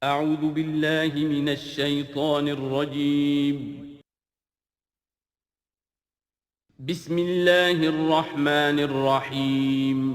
اعوذ باللہ من الشیطان الرجیم بسم اللہ الرحمن الرحیم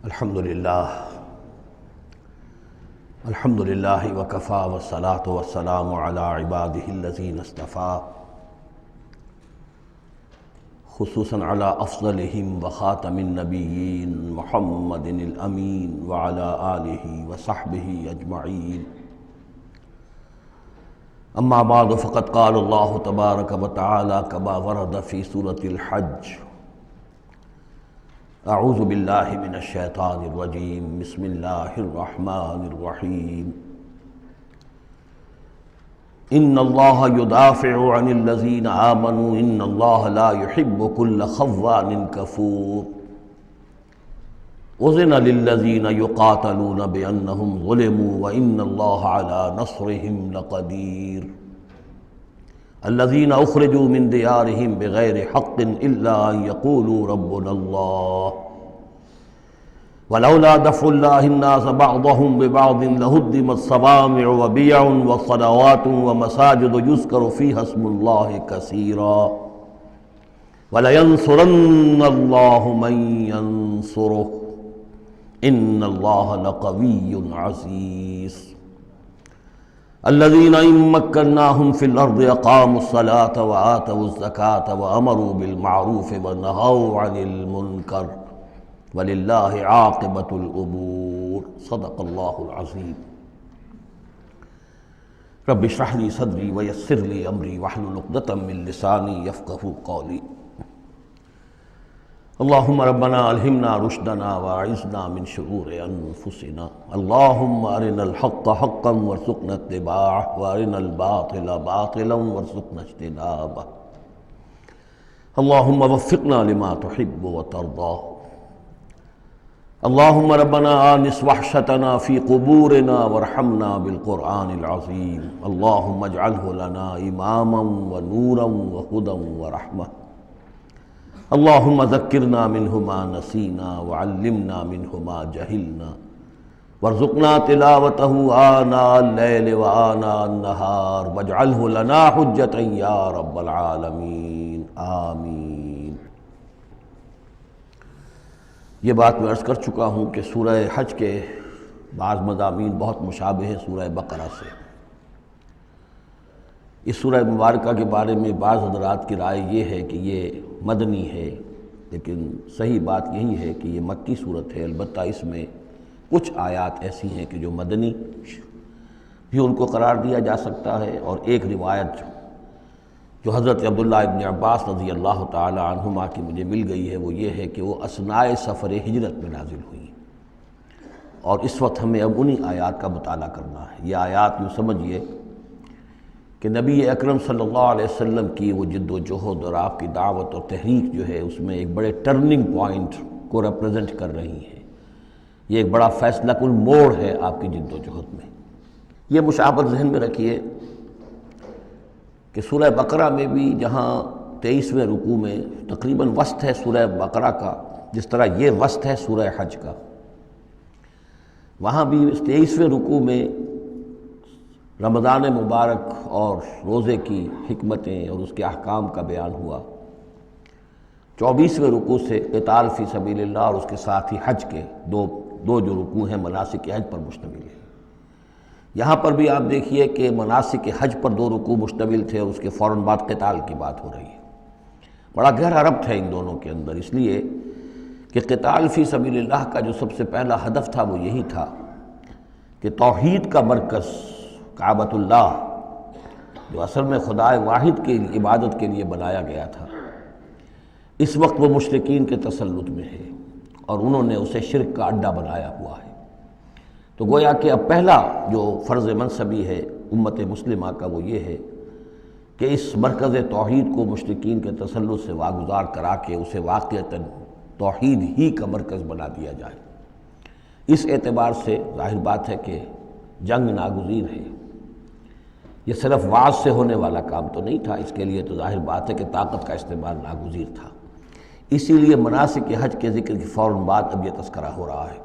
الحمد للہ وکفا والصلاة والسلام علی عباده الذین اصطفیٰ، خصوصاً علی افضلہم وخاتم النبیین محمد الامین وعلی آلہ وصحبہ اجمعین. اما بعد فقد قال اللہ تبارک وتعالی کما ورد فی سورۃ الحج: اعوذ باللہ من الشیطان الرجیم، بسم اللہ الرحمن الرحیم. ان اللہ یدافع عن الذین آمنوا ان اللہ لا يحب كل خوان کفور. اذن للذین یقاتلون بانہم ظلموا وان اللہ علی نصرہم لقدیر. الذين اخرجوا من ديارهم بغير حق الا ان يقولوا ربنا الله ولولا دفع الله الناس بعضهم ببعض لهدمت صوامع وبيع وصلوات ومساجد يذكر فيها اسم الله كثيرا ولينصرن الله من ينصره ان الله لقوي عزيز. الذين إن مكناهم في الأرض أقاموا الصلاة وآتوا الزكاة وأمروا بالمعروف ونهوا عن المنكر ولله عاقبة الأمور. صدق الله العظيم. رب اشرح لي صدري ويسر لي أمري واحلل عقدة من لساني يفقهوا قولي. اللهم ربنا الہمنا رشدنا واعذنا من شرور انفسنا. اللهم ارنا الحق حقا وارزقنا اتباعه وارنا الباطل باطلا وارزقنا اجتنابه. اللهم وفقنا لما تحب وترضى. اللهم ربنا آنس وحشتنا في قبورنا وارحمنا بالقرآن العظيم. اللهم اجعله لنا إماما ونورا وهدى ورحمة. اللهم ذکرنا منہ ما نسینا وعلمنا منہ ما جہلنا وارزقنا تلاوته آناء اللیل وآناء النہار واجعلہ لنا حجتا یا رب العالمین آمین. یہ بات میں عرض کر چکا ہوں کہ سورہ حج کے بعض مضامین بہت مشابہ ہیں سورہ بقرہ سے. اس سورہ مبارکہ کے بارے میں بعض حضرات کی رائے یہ ہے کہ یہ مدنی ہے، لیکن صحیح بات یہی ہے کہ یہ مکی صورت ہے. البتہ اس میں کچھ آیات ایسی ہیں کہ جو مدنی بھی ان کو قرار دیا جا سکتا ہے. اور ایک روایت جو حضرت عبداللہ ابن عباس رضی اللہ تعالی عنہما کی مجھے مل گئی ہے وہ یہ ہے کہ وہ اثناء سفر ہجرت میں نازل ہوئی، اور اس وقت ہمیں اب انہی آیات کا مطالعہ کرنا ہے. یہ آیات یوں سمجھیے کہ نبی اکرم صلی اللہ علیہ وسلم کی وہ جد و جہد اور آپ کی دعوت اور تحریک جو ہے اس میں ایک بڑے ٹرننگ پوائنٹ کو ریپرزنٹ کر رہی ہیں. یہ ایک بڑا فیصلہ کن موڑ ہے آپ کی جد و جہد میں. یہ مشابہت ذہن میں رکھیے کہ سورہ بقرہ میں بھی جہاں 23ویں رکوع میں تقریباً وسط ہے سورہ بقرہ کا، جس طرح یہ وسط ہے سورہ حج کا، وہاں بھی 23ویں رکوع میں رمضان مبارک اور روزے کی حکمتیں اور اس کے احکام کا بیان ہوا. 24ویں رکوع سے قتال فی سبیل اللہ اور اس کے ساتھ ہی حج کے دو جو رکوع ہیں مناسک حج پر مشتمل ہیں. یہاں پر بھی آپ دیکھیے کہ مناسک حج پر 2 رکوع مشتمل تھے اور اس کے فوراً بعد قتال کی بات ہو رہی ہے. بڑا گہرا ربط ہے ان دونوں کے اندر، اس لیے کہ قتال فی سبیل اللہ کا جو سب سے پہلا ہدف تھا وہ یہی تھا کہ توحید کا مرکز کعبۃ اللہ جو اصل میں خدا واحد کی عبادت کے لیے بنایا گیا تھا، اس وقت وہ مشرکین کے تسلط میں ہے اور انہوں نے اسے شرک کا اڈہ بنایا ہوا ہے. تو گویا کہ اب پہلا جو فرض منصبی ہے امت مسلمہ کا وہ یہ ہے کہ اس مرکز توحید کو مشرکین کے تسلط سے واگزار کرا کے اسے واقعتاً توحید ہی کا مرکز بنا دیا جائے۔ اس اعتبار سے ظاہر بات ہے کہ جنگ ناگزیر ہے۔ یہ صرف وعظ سے ہونے والا کام تو نہیں تھا، اس کے لیے تو ظاہر بات ہے کہ طاقت کا استعمال ناگزیر تھا۔ اسی لیے مناسک حج کے ذکر کی فوراً بعد اب یہ تذکرہ ہو رہا ہے۔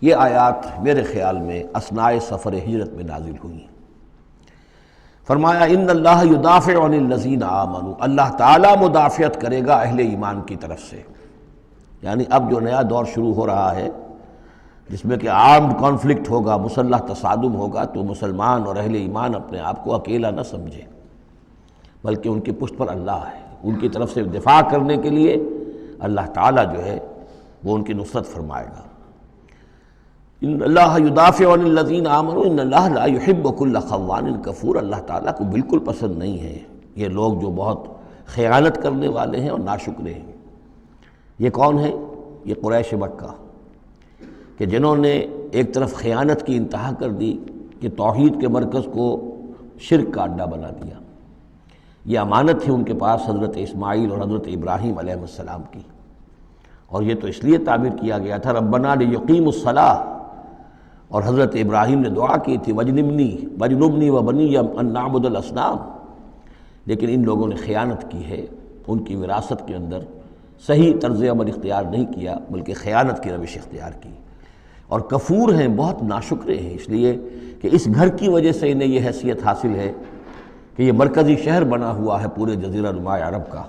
یہ آیات میرے خیال میں اثناء سفر ہجرت میں نازل ہوئی ہیں۔ فرمایا ان اللہ یدافع عن الذین آمنوا، اللہ تعالیٰ مدافعت کرے گا اہل ایمان کی طرف سے۔ یعنی اب جو نیا دور شروع ہو رہا ہے جس میں کہ آرمڈ کانفلکٹ ہوگا، مسلح تصادم ہوگا، تو مسلمان اور اہل ایمان اپنے آپ کو اکیلا نہ سمجھے، بلکہ ان کی پشت پر اللہ ہے۔ ان کی طرف سے دفاع کرنے کے لیے اللہ تعالیٰ جو ہے وہ ان کی نصرت فرمائے گا۔ ان اللہ یدافع عن الذین آمنوا ان اللہ لا یحب کل خوان کفور، اللہ تعالیٰ کو بالکل پسند نہیں ہے یہ لوگ جو بہت خیانت کرنے والے ہیں اور ناشکرے ہیں۔ یہ کون ہیں؟ یہ قریش مکہ، کہ جنہوں نے ایک طرف خیانت کی انتہا کر دی کہ توحید کے مرکز کو شرک کا اڈا بنا دیا۔ یہ امانت تھی ان کے پاس حضرت اسماعیل اور حضرت ابراہیم علیہ السلام کی، اور یہ تو اس لیے تعبیر کیا گیا تھا ربنا لیقیموا الصلاۃ، اور حضرت ابراہیم نے دعا کی تھی وجنبنی وبنی ان نعبد الاصنام، لیکن ان لوگوں نے خیانت کی ہے، ان کی وراثت کے اندر صحیح طرز عمل اختیار نہیں کیا بلکہ خیانت کی روش اختیار کی، اور کفور ہیں، بہت ناشکرے ہیں، اس لیے کہ اس گھر کی وجہ سے انہیں یہ حیثیت حاصل ہے کہ یہ مرکزی شہر بنا ہوا ہے پورے جزیرہ نما عرب کا۔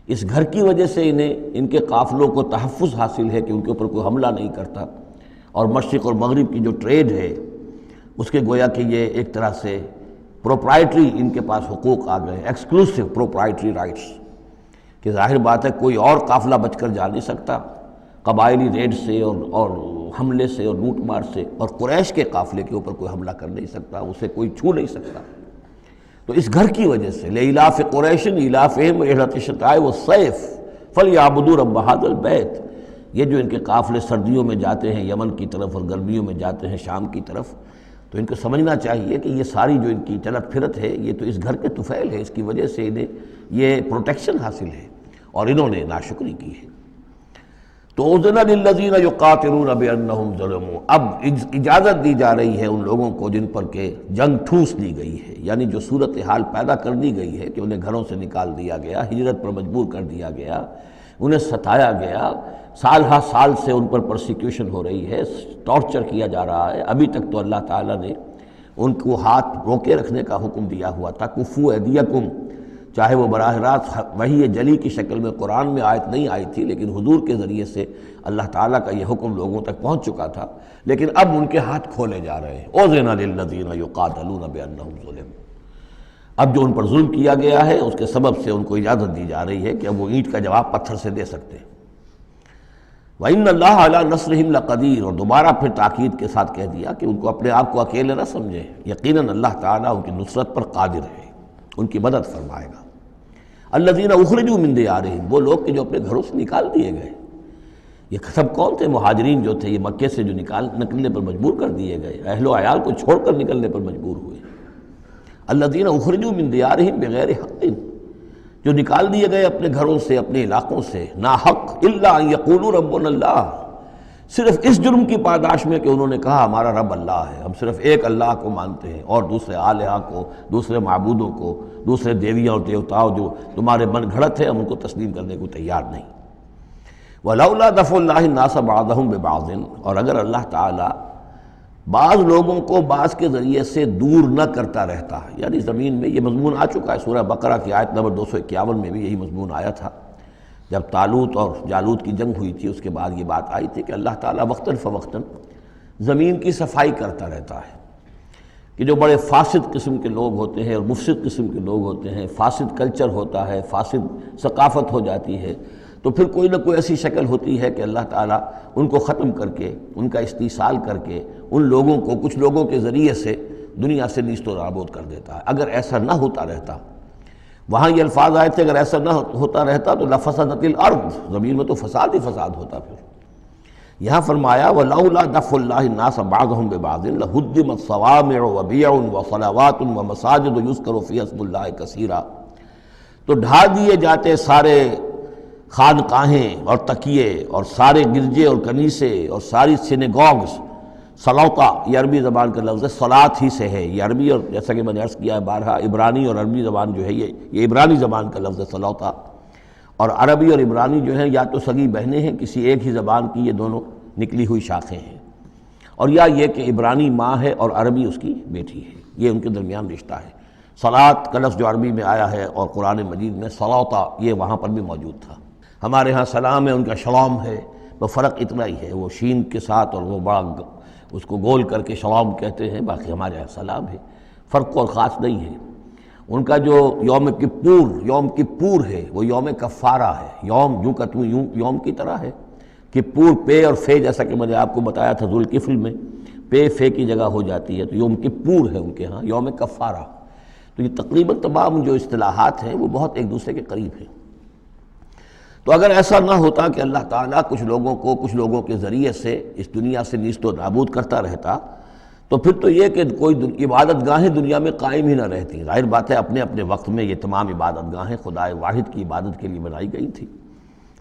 اس گھر کی وجہ سے انہیں ان کے قافلوں کو تحفظ حاصل ہے کہ ان کے اوپر کوئی حملہ نہیں کرتا، اور مشرق اور مغرب کی جو ٹریڈ ہے اس کے گویا کہ یہ ایک طرح سے پروپرائٹری ان کے پاس حقوق آ گئے، ایکسکلوسیو پروپرائٹری رائٹس، کہ ظاہر بات ہے کوئی اور قافلہ بچ کر جا نہیں سکتا قبائلی ریڈ سے اور حملے سے اور لوٹ مار سے، اور قریش کے قافلے کے اوپر کوئی حملہ کر نہیں سکتا، اسے کوئی چھو نہیں سکتا۔ تو اس گھر کی وجہ سے لإلاف قریش إِلَافِهِمْ رِحْلَةَ الشِّتَاءِ وَالصَّيْفِ فَلْيَعْبُدُوا رَبَّ هَذَا الْبَيْتِ، یہ جو ان کے قافلے سردیوں میں جاتے ہیں یمن کی طرف اور گرمیوں میں جاتے ہیں شام کی طرف، تو ان کو سمجھنا چاہیے کہ یہ ساری جو ان کی چلت پھرت ہے یہ تو اس گھر کے طفیل ہے، اس کی وجہ سے انہیں یہ پروٹیکشن حاصل ہے، اور انہوں نے ناشکری کی ہے۔ تو اذن للذین یقاتلون بانہم ظلموا، اب اجازت دی جا رہی ہے ان لوگوں کو جن پر کہ جنگ ٹھوس دی گئی ہے، یعنی جو صورتحال پیدا کر دی گئی ہے کہ انہیں گھروں سے نکال دیا گیا، ہجرت پر مجبور کر دیا گیا، انہیں ستایا گیا، سال ہا سال سے ان پر پرسیکیوشن ہو رہی ہے، ٹارچر کیا جا رہا ہے۔ ابھی تک تو اللہ تعالیٰ نے ان کو ہاتھ روکے رکھنے کا حکم دیا ہوا تھا، کفوا ایدیکم، چاہے وہ براہ راست وحی جلی کی شکل میں قرآن میں آیت نہیں آئی تھی، لیکن حضور کے ذریعے سے اللہ تعالیٰ کا یہ حکم لوگوں تک پہنچ چکا تھا، لیکن اب ان کے ہاتھ کھولے جا رہے ہیں۔ اذن للذین یقاتلون بانہم ظلموا، اب جو ان پر ظلم کیا گیا ہے اس کے سبب سے ان کو اجازت دی جا رہی ہے کہ اب وہ اینٹ کا جواب پتھر سے دے سکتے ہیں۔ وَإِنَّ اللَّهَ عَلَىٰ نَصْرِهِمْ لَقَدِيرٌ، اور دوبارہ پھر تاکید کے ساتھ کہہ دیا کہ ان کو اپنے آپ کو اکیلے نہ سمجھیں، یقیناً اللہ تعالیٰ ان کی نصرت پر قادر ہے، ان کی مدد فرمائے گا۔ الذین اخرجوا من دیارہم، وہ لوگ کہ جو اپنے گھروں سے نکال دیے گئے، یہ سب کون تھے؟ مہاجرین جو تھے، یہ مکے سے جو نکلنے پر مجبور کر دیے گئے، اہل و عیال کو چھوڑ کر نکلنے پر مجبور ہوئے۔ الذین اخرجوا من دیارہم بغیر حق، جو نکال دیے گئے اپنے گھروں سے، اپنے علاقوں سے نا حق، الا ان یقولوا ربنا اللہ، صرف اس جرم کی پاداش میں کہ انہوں نے کہا ہمارا رب اللہ ہے، ہم صرف ایک اللہ کو مانتے ہیں اور دوسرے آلہہ کو، دوسرے معبودوں کو، دوسرے دیویاں اور دیوتاؤں جو تمہارے من گھڑت ہے ہم ان کو تسلیم کرنے کو تیار نہیں۔ وَلَوْلَا دَفْعُ اللَّهِ النَّاسَ بَعْضَهُمْ بِبَعْضٍ، اور اگر اللہ تعالیٰ بعض لوگوں کو بعض کے ذریعے سے دور نہ کرتا رہتا، یعنی زمین میں یہ مضمون آ چکا ہے، سورہ بقرہ کی آیت نمبر 251 میں بھی یہی مضمون آیا تھا، جب طالوت اور جالوت کی جنگ ہوئی تھی، اس کے بعد یہ بات آئی تھی کہ اللہ تعالیٰ وقتاً فوقتاً زمین کی صفائی کرتا رہتا ہے، کہ جو بڑے فاسد قسم کے لوگ ہوتے ہیں اور مفسد قسم کے لوگ ہوتے ہیں، فاسد کلچر ہوتا ہے، فاسد ثقافت ہو جاتی ہے، تو پھر کوئی نہ کوئی ایسی شکل ہوتی ہے کہ اللہ تعالیٰ ان کو ختم کر کے، ان کا استیصال کر کے، ان لوگوں کو کچھ لوگوں کے ذریعے سے دنیا سے نیست و نابود کر دیتا ہے۔ اگر ایسا نہ ہوتا رہتا، وہاں یہ الفاظ آئے تھے اگر ایسا نہ ہوتا رہتا تو لفسدت الارض، زمین میں تو فساد ہی فساد ہوتا پھر، یہاں فرمایا وَلَوْلَا دَفْعُ اللَّهِ النَّاسَ بَعْضَهُم بِبَعْضٍ لَهُدِّمَتْ صَوَامِعُ وَبِيَعٌ وَصَلَوَاتٌ وَمَسَاجِدُ يُذْكَرُ فِيهَا اسْمُ اللَّهِ كَثِيرًا، تو ڈھا دیے جاتے سارے خانقاہیں اور تکیے اور سارے گرجے اور کنیسے اور ساری سینیگوگز۔ صلوطہ یہ عربی زبان کا لفظ ہے، صلاۃ ہی سے ہے، یہ عربی اور جیسا کہ میں نے عرض کیا ہے بارہا عبرانی اور عربی زبان جو ہے یہ عبرانی زبان کا لفظ ہے صلوطہ، اور عربی اور عبرانی جو ہیں یا تو سگی بہنیں ہیں، کسی ایک ہی زبان کی یہ دونوں نکلی ہوئی شاخیں ہیں، اور یا یہ کہ عبرانی ماں ہے اور عربی اس کی بیٹی ہے، یہ ان کے درمیان رشتہ ہے۔ صلاۃ کا لفظ جو عربی میں آیا ہے اور قرآن مجید میں صلوطہ یہ وہاں پر بھی موجود تھا۔ ہمارے ہاں سلام ہے، ان کا شلام ہے، وہ فرق اتنا ہی ہے، وہ شین کے ساتھ اور وہ بڑا اس کو گول کر کے شلام کہتے ہیں، باقی ہمارے یہاں سلام ہے، فرق اور خاص نہیں ہے۔ ان کا جو یوم کپور ہے وہ یوم کفارہ ہے، یوم یوم کی طرح ہے، کپور پے اور فے جیسا کہ میں نے آپ کو بتایا تھا ذوالکفل میں پے فے کی جگہ ہو جاتی ہے، تو یوم کپور ہے ان کے ہاں، یوم کفارہ۔ تو یہ تقریباً تمام جو اصطلاحات ہیں وہ بہت ایک دوسرے کے قریب ہیں۔ تو اگر ایسا نہ ہوتا کہ اللہ تعالیٰ کچھ لوگوں کے ذریعے سے اس دنیا سے نیست و نابود کرتا رہتا، تو پھر تو یہ کہ کوئی عبادت گاہیں دنیا میں قائم ہی نہ رہتی۔ ظاہر بات ہے اپنے اپنے وقت میں یہ تمام عبادت گاہیں خدائے واحد کی عبادت کے لیے بنائی گئی تھی،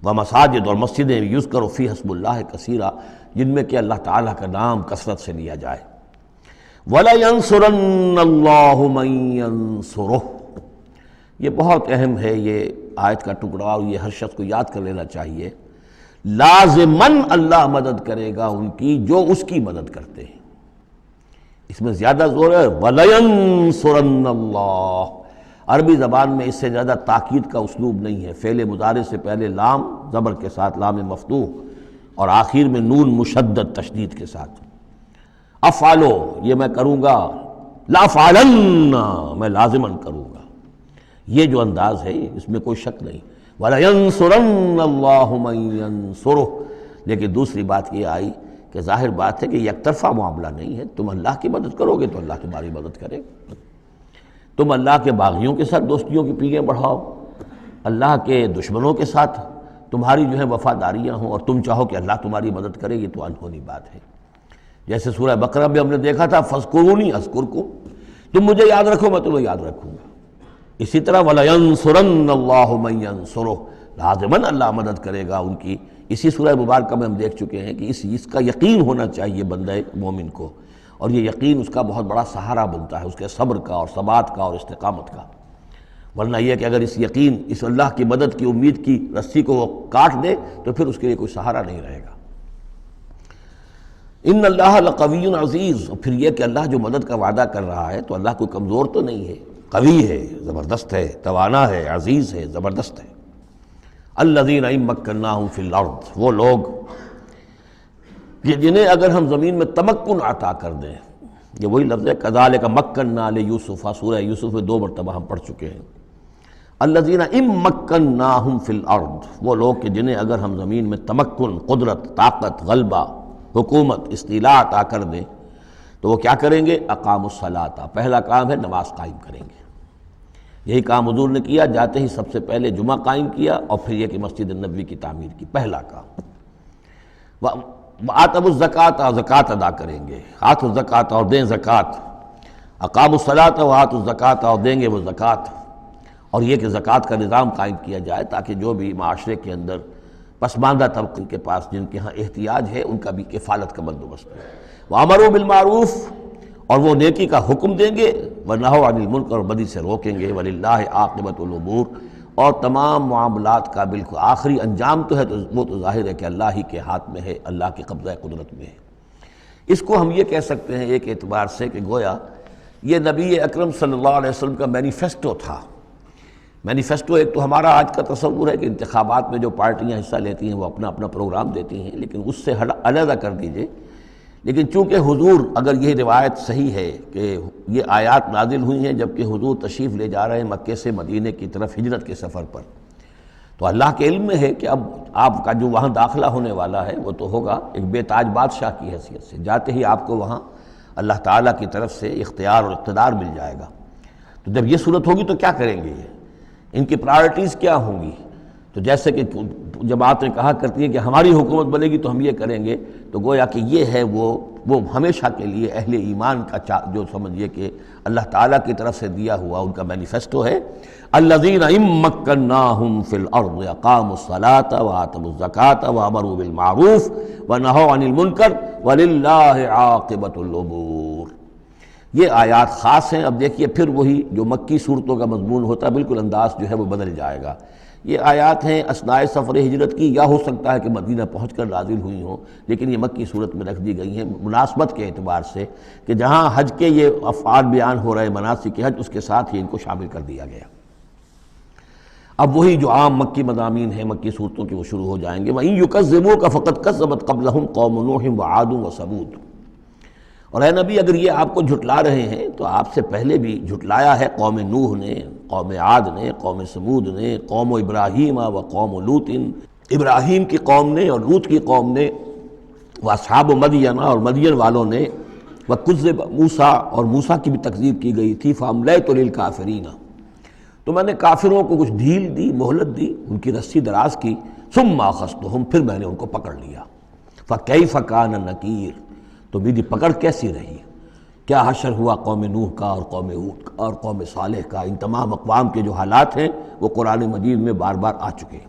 ومساجد اور مسجدیں یذکر فیہا اسم اللہ کثیرا، جن میں کہ اللہ تعالیٰ کا نام کثرت سے لیا جائے۔ وَلَيَنصُرَنَّ اللَّهُ مَن يَنصُرُهُ، یہ بہت اہم ہے، یہ آیت کا ٹکڑا، اور یہ ہر شخص کو یاد کر لینا چاہیے۔ لازماً اللہ مدد کرے گا ان کی جو اس کی مدد کرتے ہیں، اس میں زیادہ زور ہے وَلَيَنصُرَنَّ اللَّهُ۔ عربی زبان میں اس سے زیادہ تاکید کا اسلوب نہیں ہے، فعل مضارع سے پہلے لام زبر کے ساتھ، لام مفتوح، اور آخر میں نون مشدد تشدید کے ساتھ۔ افعلو یہ میں کروں گا، لافعلن میں لازماً کروں گا، یہ جو انداز ہے اس میں کوئی شک نہیں۔ وَلَيَنصُرَنَّ اللَّهُ مَن يَنصُرُهُ، لیکن دوسری بات یہ آئی کہ ظاہر بات ہے کہ یک طرفہ معاملہ نہیں ہے، تم اللہ کی مدد کرو گے تو اللہ تمہاری مدد کرے گا۔ تم اللہ کے باغیوں کے ساتھ دوستیوں کی پیڑیں بڑھاؤ، اللہ کے دشمنوں کے ساتھ تمہاری جو ہے وفاداریاں ہوں، اور تم چاہو کہ اللہ تمہاری مدد کرے، یہ تو انہونی بات ہے۔ جیسے سورہ بقرہ میں ہم نے دیکھا تھا فَاذْكُرُونِي أَذْكُرْكُمْ، تم مجھے یاد رکھو میں تمہیں یاد رکھوں گا۔ اسی طرح وَلَيَنصُرَنَّ اللَّهُ مَن يَنصُرُهُ، لازماً اللہ مدد کرے گا ان کی۔ اسی سورہ مبارکہ میں ہم دیکھ چکے ہیں کہ اس کا یقین ہونا چاہیے بندہ مومن کو، اور یہ یقین اس کا بہت بڑا سہارا بنتا ہے، اس کے صبر کا اور ثبات کا اور استقامت کا۔ ورنہ یہ کہ اگر اس یقین، اس اللہ کی مدد کی امید کی رسی کو وہ کاٹ دے تو پھر اس کے لیے کوئی سہارا نہیں رہے گا۔ ان اللہ لقوی عزیز، اور پھر یہ کہ اللہ جو مدد کا وعدہ کر رہا ہے تو اللہ کوئی کمزور تو نہیں ہے، قوی ہے، زبردست ہے، توانا ہے، عزیز ہے، زبردست ہے۔ الذین ان مکناہم فی الارض، وہ لوگ کہ جنہیں اگر ہم زمین میں تمکن عطا کر دیں، یہ وہی لفظ ہے کذالک مکننا لیوسف، سورہ یوسف میں 2 مرتبہ ہم پڑھ چکے ہیں۔ الذین ان مکناہم فی الارض، وہ لوگ کہ جنہیں اگر ہم زمین میں تمکن، قدرت، طاقت، غلبہ، حکومت، استیلاء عطا کر دیں تو وہ کیا کریں گے؟ اقاموا الصلاۃ، پہلا کام ہے نماز قائم کریں گے۔ یہی کام حضور نے کیا، جاتے ہی سب سے پہلے جمعہ قائم کیا، اور پھر یہ کہ مسجد نبوی کی تعمیر کی، پہلا کام۔ وآتوا الزکوٰۃ، زکوٰۃ ادا کریں گے، آتوا الزکوٰۃ اور دیں زکوٰۃ، اقاموا الصلاۃ وآتوا الزکوٰۃ اور دیں گے وہ زکوٰۃ، اور یہ کہ زکوٰۃ کا نظام قائم کیا جائے تاکہ جو بھی معاشرے کے اندر پسماندہ طبقے کے پاس جن کے ہاں احتیاج ہے ان کا بھی کفالت کا بندوبست ہو۔ وَأَمَرُوا بِالْمَعْرُوفِ، اور وہ نیکی کا حکم دیں گے، وَنَہَوْا عَنِ الْمُنکَرِ، اور بدی سے روکیں گے، وَلِلَّهِ عَاقِبَةُ الْأُمُورِ، اور تمام معاملات کا بالکل آخری انجام تو ہے تو وہ تو ظاہر ہے کہ اللہ ہی کے ہاتھ میں ہے، اللہ کے قبضہ قدرت میں ہے۔ اس کو ہم یہ کہہ سکتے ہیں ایک اعتبار سے کہ گویا یہ نبی اکرم صلی اللہ علیہ وسلم کا مینیفیسٹو تھا۔ مینیفیسٹو ایک تو ہمارا آج کا تصور ہے کہ انتخابات میں جو پارٹیاں حصہ لیتی ہیں وہ اپنا اپنا پروگرام دیتی ہیں، لیکن اس سے علیحدہ کر دیجئے۔ لیکن چونکہ حضور، اگر یہ روایت صحیح ہے کہ یہ آیات نازل ہوئی ہیں جبکہ حضور تشریف لے جا رہے ہیں مکے سے مدینے کی طرف ہجرت کے سفر پر، تو اللہ کے علم میں ہے کہ اب آپ کا جو وہاں داخلہ ہونے والا ہے وہ تو ہوگا ایک بے تاج بادشاہ کی حیثیت سے، جاتے ہی آپ کو وہاں اللہ تعالیٰ کی طرف سے اختیار اور اقتدار مل جائے گا۔ تو جب یہ صورت ہوگی تو کیا کریں گے یہ؟ ان کی پرائرٹیز کیا ہوں گی؟ تو جیسے کہ جماعتیں کہا کرتی ہیں کہ ہماری حکومت بنے گی تو ہم یہ کریں گے، تو گویا کہ یہ ہے وہ ہمیشہ کے لیے اہل ایمان کا جو سمجھیے کہ اللہ تعالیٰ کی طرف سے دیا ہوا ان کا مینیفیسٹو ہے، الذین ان مکناہم فی الارض اقاموا الصلاۃ وآتوا الزکاۃ وامروا بالمعروف ونہوا عن المنکر وللہ عاقبۃ الامور۔ یہ آیات خاص ہیں۔ اب دیکھیے پھر وہی جو مکی صورتوں کا مضمون ہوتا ہے بالکل انداز جو ہے وہ بدل جائے گا۔ یہ آیات ہیں اثناء سفر ہجرت کی، یا ہو سکتا ہے کہ مدینہ پہنچ کر نازل ہوئی ہوں، لیکن یہ مکی صورت میں رکھ دی گئی ہیں مناسبت کے اعتبار سے کہ جہاں حج کے یہ افعال بیان ہو رہے مناسک حج، اس کے ساتھ ہی ان کو شامل کر دیا گیا۔ اب وہی جو عام مکی مضامین ہیں مکی صورتوں کے وہ شروع ہو جائیں گے۔ وَإِن يُكَذِّبُوكَ فَقَدْ كَذَّبَتْ قَبْلَهُمْ قَوْمُ نُوحٍ وَعَادٌ وَثَمُودُ۔ اور اے نبی اگر یہ آپ کو جھٹلا رہے ہیں تو آپ سے پہلے بھی جھٹلایا ہے قوم نوح نے، قوم عاد نے، قوم سمود نے، قوم ابراہیم و قوم لوط، ابراہیم کی قوم نے اور لوط کی قوم نے، و اصحاب مدین اور مدین والوں نے، وکذب موسیٰ اور موسیٰ کی بھی تکذیب کی گئی تھی، فاملیت للکافرین، تو میں نے کافروں کو کچھ ڈھیل دی، مہلت دی، ان کی رسی دراز کی، ثم اخذتہم، پھر میں نے ان کو پکڑ لیا، فکیف کان نکیر، تو میری پکڑ کیسی رہی، کیا حشر ہوا قوم نوح کا اور قوم ہود کا اور قوم صالح کا۔ ان تمام اقوام کے جو حالات ہیں وہ قرآن مجید میں بار بار آ چکے ہیں۔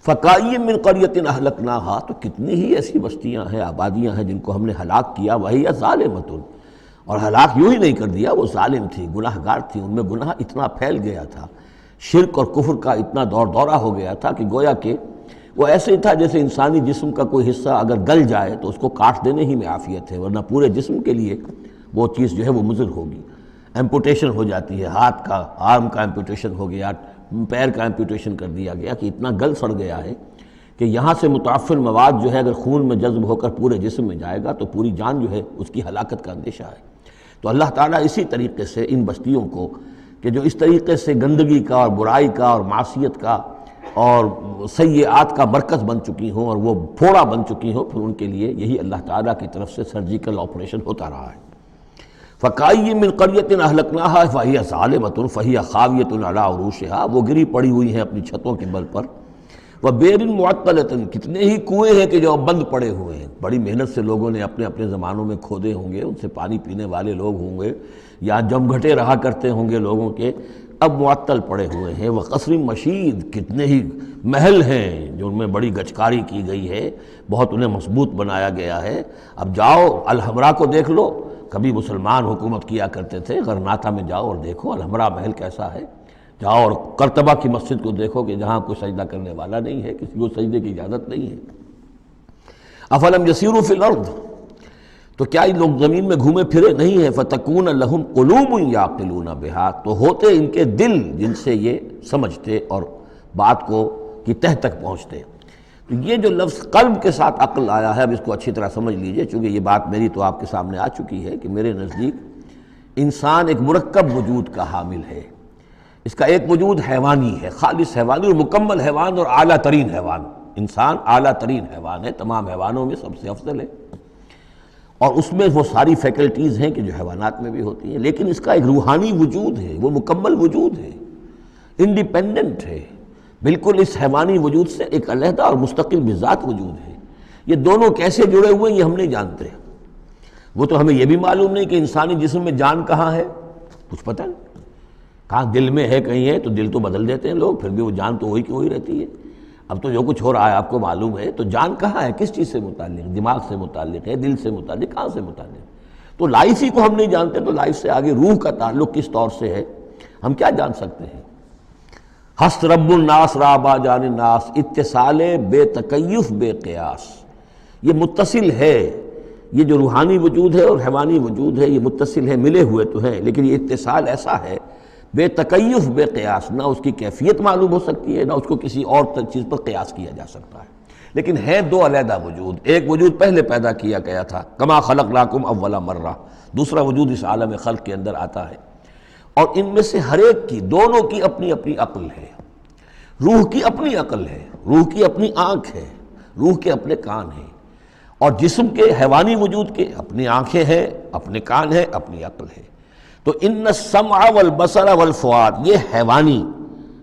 فَكَأَيٍّ مِّن قَرْيَةٍ أَهْلَكْنَاهَا، تو کتنی ہی ایسی بستیاں ہیں، آبادیاں ہیں جن کو ہم نے ہلاک کیا، وَهِيَ ظَالِمَةٌ، اور ہلاک یوں ہی نہیں کر دیا، وہ ظالم تھی، گناہ گار تھی، ان میں گناہ اتنا پھیل گیا تھا، شرک اور کفر کا اتنا دورہ ہو گیا تھا کہ گویا کہ وہ ایسے ہی تھا جیسے انسانی جسم کا کوئی حصہ اگر گل جائے تو اس کو کاٹ دینے ہی میں عافیت ہے، ورنہ پورے جسم کے لیے وہ چیز جو ہے وہ مضر ہوگی۔ ایمپوٹیشن ہو جاتی ہے، ہاتھ کا، آرم کا ایمپوٹیشن ہو گیا، پیر کا ایمپوٹیشن کر دیا گیا کہ اتنا گل سڑ گیا ہے کہ یہاں سے متعفن مواد جو ہے اگر خون میں جذب ہو کر پورے جسم میں جائے گا تو پوری جان جو ہے اس کی ہلاکت کا اندیشہ ہے۔ تو اللہ تعالیٰ اسی طریقے سے ان بستیوں کو کہ جو اس طریقے سے گندگی کا اور برائی کا اور معصیت کا اور سیئات کا مرکز بن چکی ہوں اور وہ پھوڑا بن چکی ہوں، پھر ان کے لیے یہی اللہ تعالیٰ کی طرف سے سرجیکل آپریشن ہوتا رہا ہے۔ فَكَأَيٍّ مِّن قَرْيَةٍ أَهْلَكْنَاهَا فَهِيَ ظَالِمَةٌ فَهِيَ خَاوِيَةٌ عَلَىٰ عُرُوشِهَا، وہ گری پڑی ہوئی ہیں اپنی چھتوں کے بل پر۔ وَبِئْرٍ مُعَطَّلَةٍ، کتنے ہی کنویں ہیں کہ جو اب بند پڑے ہوئے ہیں، بڑی محنت سے لوگوں نے اپنے اپنے زمانوں میں کھودے ہوں گے، ان سے پانی پینے والے لوگ ہوں گے یا جمگھٹے رہا کرتے ہوں گے لوگوں کے، اب معطل پڑے ہوئے ہیں۔ وَقَصْرٍ مَشِيدٍ، کتنے ہی محل ہیں جو ان میں بڑی گچکاری کی گئی ہے، بہت انہیں مضبوط بنایا گیا ہے۔ اب جاؤ الحمرا کو دیکھ لو، کبھی مسلمان حکومت کیا کرتے تھے، غرناطہ میں جاؤ اور دیکھو الحمرا محل کیسا ہے، جاؤ اور قرطبہ کی مسجد کو دیکھو کہ جہاں کوئی سجدہ کرنے والا نہیں ہے، کسی کو سجدے کی اجازت نہیں ہے۔ افلم یسیروا فی الارض، تو کیا یہ لوگ زمین میں گھومے پھرے نہیں ہیں، فتکون لہم قلوب یعقلون بہا، تو ہوتے ان کے دل جن سے یہ سمجھتے اور بات کو کی تہ تک پہنچتے۔ تو یہ جو لفظ قلب کے ساتھ عقل آیا ہے، اب اس کو اچھی طرح سمجھ لیجئے، چونکہ یہ بات میری تو آپ کے سامنے آ چکی ہے کہ میرے نزدیک انسان ایک مرکب وجود کا حامل ہے۔ اس کا ایک وجود حیوانی ہے، خالص حیوانی اور مکمل حیوان اور اعلیٰ ترین حیوان۔ انسان اعلیٰ ترین حیوان ہے، تمام حیوانوں میں سب سے افضل ہے، اور اس میں وہ ساری فیکلٹیز ہیں کہ جو حیوانات میں بھی ہوتی ہیں، لیکن اس کا ایک روحانی وجود ہے، وہ مکمل وجود ہے، انڈیپینڈنٹ ہے، بالکل اس حیوانی وجود سے ایک علیحدہ اور مستقل بذات وجود ہے۔ یہ دونوں کیسے جڑے ہوئے ہیں یہ ہم نہیں جانتے۔ وہ تو ہمیں یہ بھی معلوم نہیں کہ انسانی جسم میں جان کہاں ہے، کچھ پتہ نہیں، کہاں دل میں ہے کہیں ہے، تو دل تو بدل دیتے ہیں لوگ، پھر بھی وہ جان تو وہی کی وہی رہتی ہے۔ اب تو جو کچھ ہو رہا ہے آپ کو معلوم ہے، تو جان کہاں ہے، کس چیز سے متعلق، دماغ سے متعلق ہے، دل سے متعلق، کہاں سے متعلق؟ تو لائف ہی کو ہم نہیں جانتے، تو لائف سے آگے روح کا تعلق کس طور سے ہے ہم کیا جان سکتے ہیں؟ ہست رب الناس رابا جان الناس، اتصال بے تکیف بے قیاس، یہ متصل ہے، یہ جو روحانی وجود ہے اور حیوانی وجود ہے یہ متصل ہے، ملے ہوئے تو ہیں، لیکن یہ اتصال ایسا ہے بے تکیف بے قیاس، نہ اس کی کیفیت معلوم ہو سکتی ہے، نہ اس کو کسی اور چیز پر قیاس کیا جا سکتا ہے، لیکن ہے دو علیحدہ وجود۔ ایک وجود پہلے پیدا کیا گیا تھا، کما خلقناکم اول مرہ، دوسرا وجود اس عالم خلق کے اندر آتا ہے، اور ان میں سے ہر ایک کی، دونوں کی اپنی اپنی عقل ہے۔ روح کی اپنی عقل ہے، روح کی اپنی آنکھ ہے، روح کے اپنے کان ہیں، اور جسم کے حیوانی وجود کے اپنی آنکھیں ہیں، اپنے کان ہیں، اپنی عقل ہے۔ تو ان السمع والبصر والفؤاد، یہ حیوانی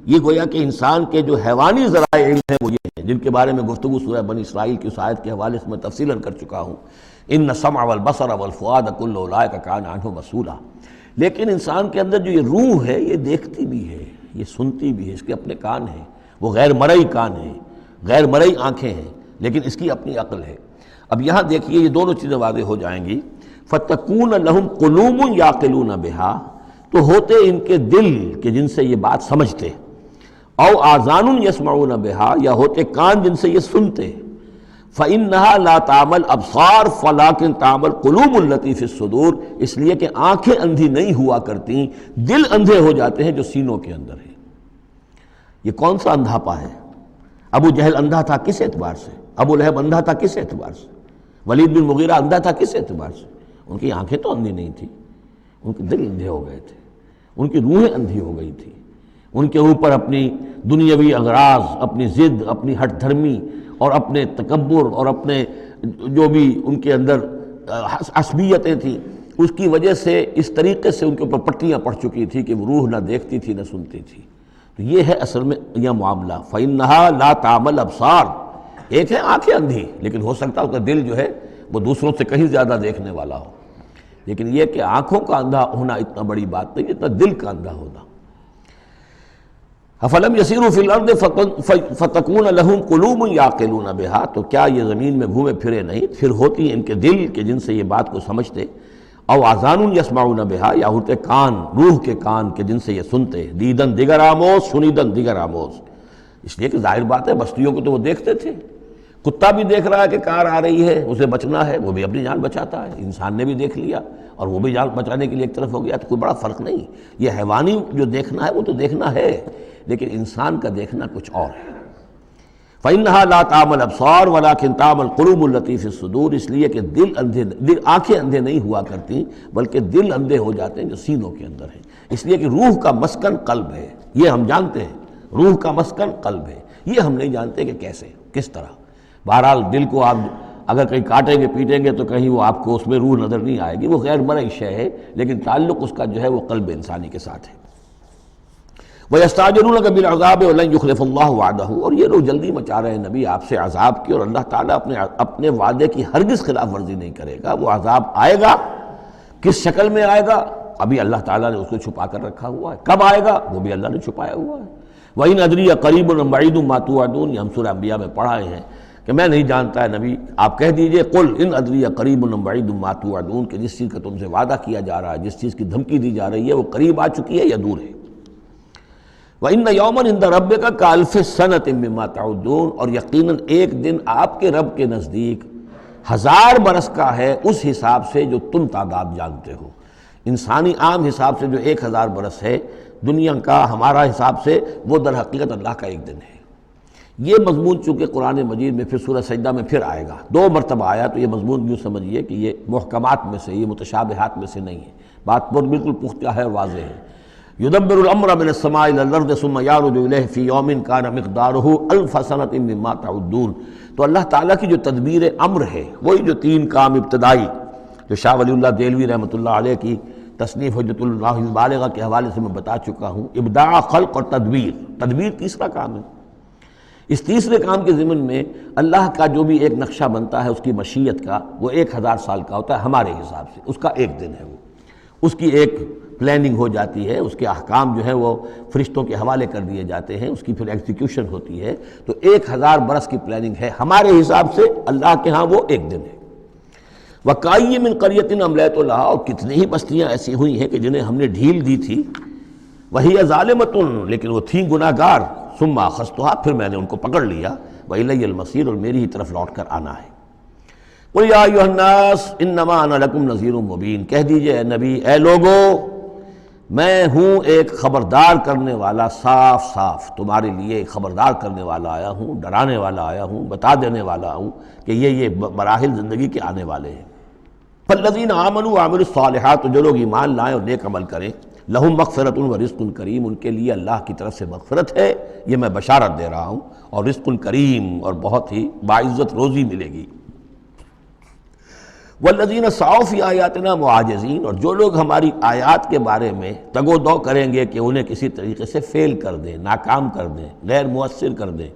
یہ گویا کہ انسان کے جو حیوانی ذرائع علم ہیں وہ یہ ہیں، جن کے بارے میں گفتگو سورہ بنی اسرائیل کی اس آیت کے حوالے سے میں تفصیلاً کر چکا ہوں، ان السمع والبصر والفؤاد کل اولئک کان عنہ مسئولا۔ لیکن انسان کے اندر جو یہ روح ہے یہ دیکھتی بھی ہے، یہ سنتی بھی ہے، اس کے اپنے کان ہیں، وہ غیر مرئی کان ہیں، غیر مرئی آنکھیں ہیں، لیکن اس کی اپنی عقل ہے۔ اب یہاں دیکھیے یہ دونوں چیزیں واضح ہو جائیں گی۔ فَتَكُونَ لَهُمْ قُلُوبٌ يَعْقِلُونَ بِهَا، تو ہوتے ان کے دل کہ جن سے یہ بات سمجھتے، او آذان یسمعون بها، یا ہوتے کان جن سے یہ سنتے، فإنها لا تعمى الابصار ولكن تعمى القلوب التي في الصدور، اس لیے کہ آنکھیں اندھی نہیں ہوا کرتی، دل اندھے ہو جاتے ہیں جو سینوں کے اندر ہے۔ یہ کون سا اندھاپا ہے؟ ابو جہل اندھا تھا کس اعتبار سے؟ ابو لہب اندھا تھا کس اعتبار سے؟ ولید بن مغیرہ اندھا تھا کس اعتبار سے؟ ان کی آنکھیں تو اندھی نہیں تھی، ان کے دل اندھے ہو گئے تھے، ان کی روحیں اندھی ہو گئی تھی، ان کے اوپر اپنی دنیاوی اغراض، اپنی ضد، اپنی ہٹ دھرمی اور اپنے تکبر اور اپنے جو بھی ان کے اندر عصبیتیں تھیں، اس کی وجہ سے اس طریقے سے ان کے اوپر پٹیاں پڑ چکی تھی کہ وہ روح نہ دیکھتی تھی نہ سنتی تھی۔ تو یہ ہے اصل میں یہ معاملہ، فَإِنَّهَا لَا تَعْمَى الْأَبْصَارُ، ایک ہے آنکھیں اندھی، لیکن ہو سکتا ہے اس کا دل جو ہے وہ دوسروں سے کہیں زیادہ دیکھنے والا ہو، لیکن یہ کہ آنکھوں کا اندھا ہونا اتنا بڑی بات نہیں جتنا دل کا اندھا ہونا۔ افلم یسیروا فی الارض فتکون لہم قلوب یعقلون بہا، تو کیا یہ زمین میں گھومے پھرے نہیں، پھر ہوتی ان کے دل کہ جن سے یہ بات کو سمجھتے، او آذان یسمعون بہا، یا ہوتے کان، روح کے کان کہ جن سے یہ سنتے، دیدن دیگر آموز سنیدن دیگر آموز، اس لیے کہ ظاہر بات ہے بستیوں کو تو وہ دیکھتے تھے، کتا بھی دیکھ رہا ہے کہ کار آ رہی ہے، اسے بچنا ہے، وہ بھی اپنی جان بچاتا ہے، انسان نے بھی دیکھ لیا اور وہ بھی جان بچانے کے لیے ایک طرف ہو گیا، تو کوئی بڑا فرق نہیں۔ یہ حیوانی جو دیکھنا ہے وہ تو دیکھنا ہے، لیکن انسان کا دیکھنا کچھ اور ہے۔ فَإِنَّهَا لَا تَعْمَى الْأَبْصَارُ وَلَكِنْ تَعْمَى الْقُلُوبُ الَّتِي فِي الصُّدُورِ، اس لیے کہ آنکھیں اندھے نہیں ہوا کرتی بلکہ دل اندھے ہو جاتے ہیں جو سینوں کے اندر ہیں، اس لیے کہ روح کا مسکن قلب ہے، یہ ہم جانتے ہیں، روح کا مسکن قلب ہے، یہ ہم نہیں جانتے کہ کیسے، کس طرح۔ بہرحال دل کو آپ اگر کہیں کاٹیں گے پیٹیں گے تو کہیں وہ آپ کو اس میں روح نظر نہیں آئے گی، وہ غیر مرئی شے ہے، لیکن تعلق اس کا جو ہے وہ قلب انسانی کے ساتھ ہے۔ وَيَسْتَعْجِلُونَكَ بِالْعَذَابِ وَلَنْ يُخْلِفَ اللَّهُ وَعْدَهُ، اور یہ لوگ جلدی مچا رہے ہیں نبی آپ سے عذاب کی، اور اللہ تعالیٰ اپنے وعدے کی ہرگز خلاف ورزی نہیں کرے گا۔ وہ عذاب آئے گا، کس شکل میں آئے گا ابھی اللہ تعالیٰ نے اس کو چھپا کر رکھا ہوا ہے، کب آئے گا وہ بھی اللہ نے چھپایا ہوا ہے۔ وَإِنْ أَدْرِيَ قَرِيبٌ أَمْ بَعِيدٌ مَا تُوعَدُونَ، یہ ہم سورہ انبیاء میں پڑھائے ہیں کہ میں نہیں جانتا ہے نبی، آپ کہہ دیجئے قُلْ إِنْ أَدْرِيَ قَرِيبٌ أَمْ بَعِيدٌ مَا تُوعَدُونَ، کہ جس چیز کا تم سے وعدہ کیا جا رہا ہے، جس چیز کی دھمکی دی جا رہی ہے وہ قریب آ چکی ہے یا دور ہے۔ وَإِنَّ يَوْمًا عِندَ رَبِّكَ كَأَلْفِ سَنَةٍ مِّمَّا تَعُدُّونَ، اور یقیناً ایک دن آپ کے رب کے نزدیک 1000 برس کا ہے اس حساب سے جو تم تعداد جانتے ہو۔ انسانی عام حساب سے جو 1000 برس ہے، دنیا کا ہمارا حساب سے وہ در حقیقت اللہ کا ایک دن ہے۔ یہ مضمون چونکہ قرآن مجید میں پھر سورہ سجدہ میں پھر آئے گا، 2 مرتبہ آیا، تو یہ مضمون یوں سمجھیے کہ یہ محکمات میں سے، یہ متشابہات میں سے نہیں ہے، بات بہت بالکل پختہ ہے اور واضح ہے۔ یدبر الامر من السماء الى الارض ثم يعرج الیہ فی یوم کان مقدارہ الف سنۃ مما تعدون، تو اللہ تعالیٰ کی جو تدبیر امر ہے، وہی جو 3 کام ابتدائی جو شاہ ولی اللہ دہلوی رحمۃ اللہ علیہ کی تصنیف حجت اللہ البالغہ کے حوالے سے میں بتا چکا ہوں، ابداع، خلق اور تدبیر تیسرا کام ہے۔ اس تیسرے کام کے ضمن میں اللہ کا جو بھی ایک نقشہ بنتا ہے اس کی مشیت کا، وہ 1000 سال کا ہوتا ہے ہمارے حساب سے، اس کا ایک دن ہے، وہ اس کی ایک پلاننگ ہو جاتی ہے، اس کے احکام جو ہیں وہ فرشتوں کے حوالے کر دیے جاتے ہیں، اس کی پھر ایگزیکیوشن ہوتی ہے، تو 1000 برس کی پلاننگ ہے ہمارے حساب سے، اللہ کے ہاں وہ ایک دن ہے۔ وَكَأَيٍّ مِّن قَرْيَةٍ أَمْلَيْتُ لَهَا، اور کتنی ہی بستیاں ایسی ہوئی ہیں کہ جنہیں ہم نے ڈھیل دی تھی، وَهِيَ ظَالِمَةٌ، لیکن وہ تھیں گناہ گار، ثُمَّ أَخَذْتُهَا، پھر میں نے ان کو پکڑ لیا، وَإِلَيَّ الْمَصِيرُ، اور میری ہی طرف لوٹ کر آنا ہے۔ قُلْ يَا أَيُّهَا النَّاسُ إِنَّمَا أَنَا لَكُمْ نَذِيرٌ مُّبِينٌ، کہہ دیجئے اے نبی، اے لوگو، میں ہوں ایک خبردار کرنے والا، صاف صاف تمہارے لیے ایک خبردار کرنے والا آیا ہوں، ڈرانے والا آیا ہوں، بتا دینے والا ہوں کہ یہ مراحل زندگی کے آنے والے ہیں۔ فالذین آمنوا وعملوا الصالحات، تو جو لوگ ایمان لائیں اور نیک عمل کریں، لہم مغفرۃ ورزق کریم، ان کے لیے اللہ کی طرف سے مغفرت ہے، یہ میں بشارت دے رہا ہوں، اور رزق کریم، اور بہت ہی باعزت روزی ملے گی۔ والذین سعوا فی آیاتنا معاجزین، اور جو لوگ ہماری آیات کے بارے میں تگ و دو کریں گے کہ انہیں کسی طریقے سے فیل کر دیں، ناکام کر دیں، غیر مؤثر کر دیں،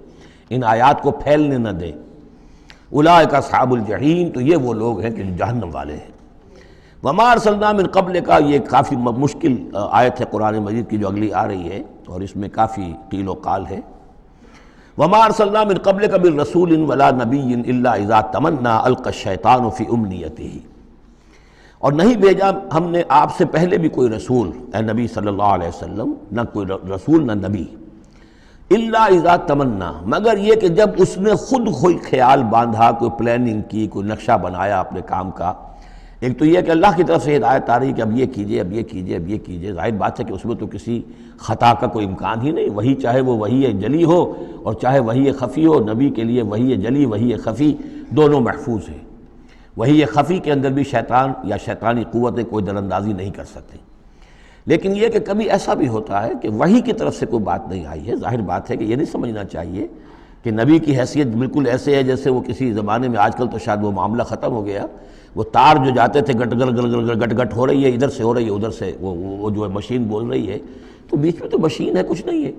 ان آیات کو پھیلنے نہ دیں، اولئک اصحاب الجحیم، تو یہ وہ لوگ ہیں کہ جو جہنم والے ہیں۔ وما ارسلنا من قبل کا، یہ کافی مشکل آیت ہے قرآن مجید کی جو اگلی آ رہی ہے، اور اس میں کافی قیل و قال ہے۔ وما ارسلنا من قبلک من رسول ولا نبی الا اذا تمنى القى الشیطان فی امنیتہ، اور نہیں بھیجا ہم نے آپ سے پہلے بھی کوئی رسول، اے نبی صلی اللہ علیہ وسلم، نہ کوئی رسول نہ نبی، الا اذا تمنا، مگر یہ کہ جب اس نے خود خیال باندھا، کوئی پلاننگ کی، کوئی نقشہ بنایا اپنے کام کا۔ ایک تو یہ کہ اللہ کی طرف سے ہدایت آ رہی کہ اب یہ کیجئے، اب یہ کیجئے، اب یہ کیجئے، ظاہر بات ہے کہ اس میں تو کسی خطا کا کوئی امکان ہی نہیں، وہی چاہے وہ وحی جلی ہو اور چاہے وحی خفی ہو، نبی کے لیے وحی جلی وحی خفی دونوں محفوظ ہیں۔ وحی خفی کے اندر بھی شیطان یا شیطانی قوتیں کوئی در اندازی نہیں کر سکتے، لیکن یہ کہ کبھی ایسا بھی ہوتا ہے کہ وحی کی طرف سے کوئی بات نہیں آئی ہے، ظاہر بات ہے کہ یہ نہیں سمجھنا چاہیے کہ نبی کی حیثیت بالکل ایسے ہے جیسے وہ کسی زمانے میں، آج کل تو شاید وہ معاملہ ختم ہو گیا، وہ تار جو جاتے تھے گٹ گل گل گل گٹ گٹ ہو رہی ہے، ادھر سے ہو رہی ہے ادھر سے وہ جو ہے مشین بول رہی ہے، تو بیچ میں تو مشین ہے، کچھ نہیں ہے۔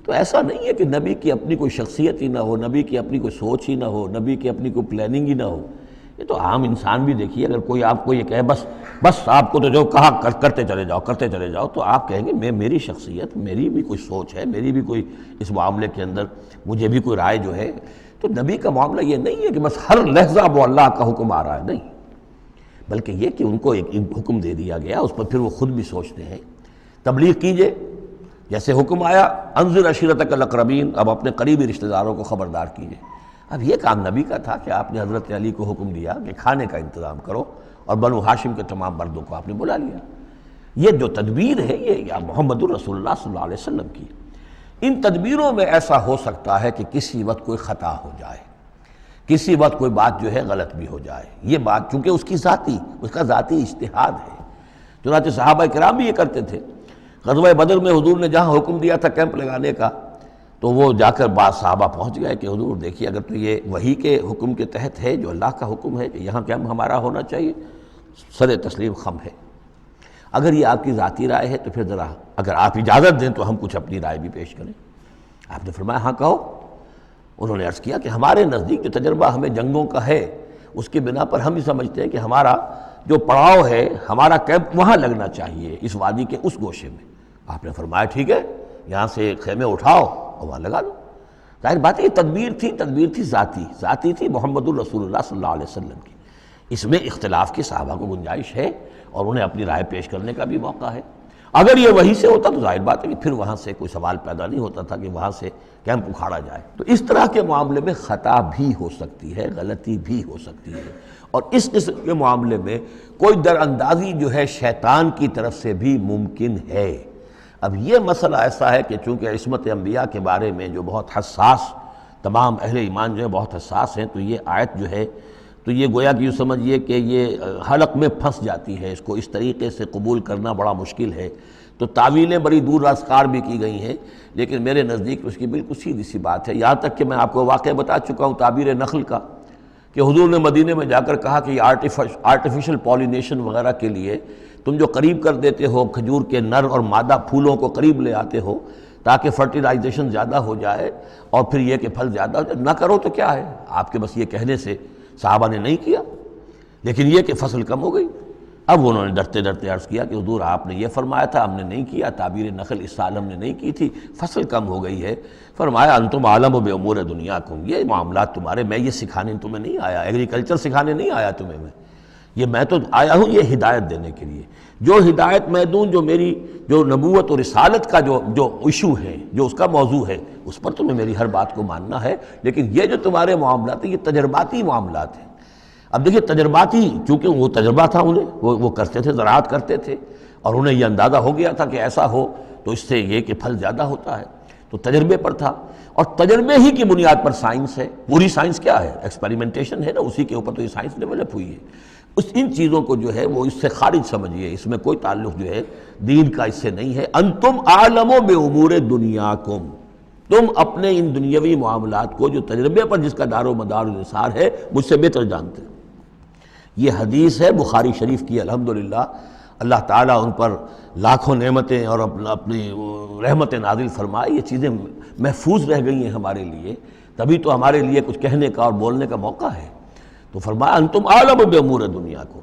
تو ایسا نہیں ہے کہ نبی کی اپنی کوئی شخصیت ہی نہ ہو، نبی کی اپنی کوئی سوچ ہی نہ ہو، نبی کی اپنی کوئی پلاننگ ہی نہ ہو۔ یہ تو عام انسان بھی دیکھیے، اگر کوئی آپ کو یہ کہے بس آپ کو تو جو کہا کرتے چلے جاؤ، تو آپ کہیں گے میری شخصیت، میری بھی کوئی سوچ ہے، میری بھی کوئی اس معاملے کے اندر مجھے بھی کوئی رائے جو ہے۔ تو نبی کا معاملہ یہ نہیں ہے کہ بس ہر لحظہ وہ اللہ کا حکم آ رہا ہے، نہیں، بلکہ یہ کہ ان کو ایک حکم دے دیا گیا، اس پر پھر وہ خود بھی سوچتے ہیں۔ تبلیغ کیجئے، جیسے حکم آیا انذر عشیرتک الاقربین، اب اپنے قریبی رشتہ داروں کو خبردار کیجئے۔ اب یہ کام نبی کا تھا کہ آپ نے حضرت علی کو حکم دیا کہ کھانے کا انتظام کرو، اور بنو ہاشم کے تمام مردوں کو آپ نے بلا لیا۔ یہ جو تدبیر ہے یہ یا محمد الرسول اللہ صلی اللہ علیہ وسلم کی، ان تدبیروں میں ایسا ہو سکتا ہے کہ کسی وقت کوئی خطا ہو جائے، کسی وقت کوئی بات جو ہے غلط بھی ہو جائے۔ یہ بات چونکہ اس کا ذاتی اجتہاد ہے، چنانچہ صحابہ کرام بھی یہ کرتے تھے۔ غزوہ بدر میں حضور نے جہاں حکم دیا تھا کیمپ لگانے کا، تو وہ جا کر بعض صحابہ پہنچ گئے کہ حضور دیکھیے اگر تو یہ وحی کے حکم کے تحت ہے، جو اللہ کا حکم ہے کہ یہاں کیمپ ہمارا ہونا چاہیے، سر تسلیم خم ہے۔ اگر یہ آپ کی ذاتی رائے ہے تو پھر ذرا اگر آپ اجازت دیں تو ہم کچھ اپنی رائے بھی پیش کریں۔ آپ نے فرمایا ہاں کہو۔ انہوں نے عرض کیا کہ ہمارے نزدیک جو تجربہ ہمیں جنگوں کا ہے، اس کی بنا پر ہم یہ سمجھتے ہیں کہ ہمارا جو پڑاؤ ہے، ہمارا کیمپ وہاں لگنا چاہیے، اس وادی کے اس گوشے میں۔ آپ نے فرمایا ٹھیک ہے، یہاں سے خیمے اٹھاؤ اور وہاں لگا لو۔ ظاہر بات ہے یہ تدبیر تھی ذاتی تھی محمد الرسول اللہ صلی اللہ علیہ وسلم کی۔ اس میں اختلاف کی صحابہ کو گنجائش ہے اور انہیں اپنی رائے پیش کرنے کا بھی موقع ہے۔ اگر یہ وہی سے ہوتا تو ظاہر بات ہے کہ پھر وہاں سے کوئی سوال پیدا نہیں ہوتا تھا کہ وہاں سے کیمپ اکھاڑا جائے۔ تو اس طرح کے معاملے میں خطا بھی ہو سکتی ہے، غلطی بھی ہو سکتی ہے، اور اس قسم کے معاملے میں کوئی در اندازی جو ہے شیطان کی طرف سے بھی ممکن ہے۔ اب یہ مسئلہ ایسا ہے کہ چونکہ عصمت انبیاء کے بارے میں جو بہت حساس، تمام اہل ایمان جو ہے بہت حساس ہیں، تو یہ آیت جو ہے تو یہ گویا کہ یوں سمجھیے کہ یہ حلق میں پھنس جاتی ہے، اس کو اس طریقے سے قبول کرنا بڑا مشکل ہے۔ تو تعویلیں بڑی دور راسکار بھی کی گئی ہیں، لیکن میرے نزدیک اس کی بالکل سیدھی سی بات ہے۔ یہاں تک کہ میں آپ کو واقعہ بتا چکا ہوں تعبیر نخل کا، کہ حضور نے مدینے میں جا کر کہا کہ یہ آرٹیفیشل پولینیشن وغیرہ کے لیے تم جو قریب کر دیتے ہو کھجور کے نر اور مادہ پھولوں کو قریب لے آتے ہو تاکہ فرٹیلائزیشن زیادہ ہو جائے اور پھر یہ کہ پھل زیادہ ہو جائے، نہ کرو تو کیا ہے، آپ کے بس یہ کہنے سے صحابہ نے نہیں کیا، لیکن یہ کہ فصل کم ہو گئی۔ اب انہوں نے ڈرتے ڈرتے عرض کیا کہ حضور آپ نے یہ فرمایا تھا، ہم نے نہیں کیا، تعبیر نخل اس سال ہم نے نہیں کی تھی، فصل کم ہو گئی ہے۔ فرمایا انتم عالم بامور دنیاکم، یہ معاملات تمہارے، میں یہ سکھانے تمہیں نہیں آیا، ایگریکلچر سکھانے نہیں آیا تمہیں میں تو آیا ہوں یہ ہدایت دینے کے لیے۔ جو ہدایت میں دوں، جو میری جو نبوت اور رسالت کا جو ایشو ہے، جو اس کا موضوع ہے، اس پر تمہیں میری ہر بات کو ماننا ہے، لیکن یہ جو تمہارے معاملات ہیں یہ تجرباتی معاملات ہیں۔ اب دیکھیے تجرباتی، چونکہ وہ تجربہ تھا انہیں، وہ کرتے تھے، زراعت کرتے تھے، اور انہیں یہ اندازہ ہو گیا تھا کہ ایسا ہو تو اس سے یہ کہ پھل زیادہ ہوتا ہے، تو تجربے پر تھا، اور تجربے ہی کی بنیاد پر سائنس ہے۔ پوری سائنس کیا ہے؟ ایکسپیریمنٹیشن ہے نا، اسی کے اوپر تو یہ سائنس ڈیولپ ہوئی ہے۔ ان چیزوں کو جو ہے وہ اس سے خارج سمجھیے، اس میں کوئی تعلق جو ہے دین کا اس سے نہیں ہے۔ انتم اعلم بامور دنیاکم، تم اپنے ان دنیاوی معاملات کو جو تجربے پر جس کا دار و مدار و نثار ہے مجھ سے بہتر جانتے ہیں۔ یہ حدیث ہے بخاری شریف کی الحمدللہ، اللہ تعالیٰ ان پر لاکھوں نعمتیں اور اپنی رحمتیں نازل فرمائے، یہ چیزیں محفوظ رہ گئی ہیں ہمارے لیے، تبھی تو ہمارے لیے کچھ کہنے کا اور بولنے کا موقع ہے۔ تو فرمایا انتم عالم بامور دنیا کو۔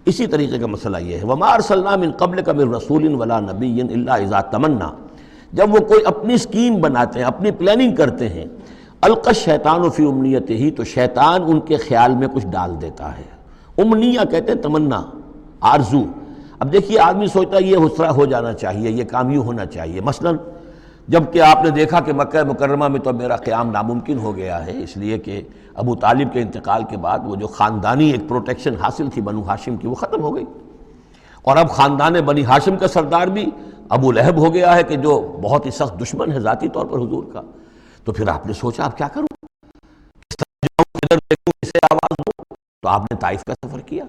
اسی طریقے کا مسئلہ یہ ہے وما ارسلنا من قبلک من رسول ولا نبی الا اذا تمنا، جب وہ کوئی اپنی اسکیم بناتے ہیں، اپنی پلاننگ کرتے ہیں، القى الشیطان فی امنیتہ، تو شیطان ان کے خیال میں کچھ ڈال دیتا ہے۔ امنیہ کہتے ہیں تمنا، آرزو۔ اب دیکھیے آدمی سوچتا ہے یہ حسرہ ہو جانا چاہیے، یہ کام یوں ہونا چاہیے، مثلا جب کہ آپ نے دیکھا کہ مکہ مکرمہ میں تو میرا قیام ناممکن ہو گیا ہے، اس لیے کہ ابو طالب کے انتقال کے بعد وہ جو خاندانی ایک پروٹیکشن حاصل تھی بنو ہاشم کی، وہ ختم ہو گئی، اور اب خاندان بنی ہاشم کا سردار بھی ابو لہب ہو گیا ہے، کہ جو بہت ہی سخت دشمن ہے ذاتی طور پر حضور کا۔ تو پھر آپ نے سوچا اب کیا کروں، کس طرح جاؤں، کدھر دیکھوں، کسے آواز دوں؟ تو آپ نے طائف کا سفر کیا،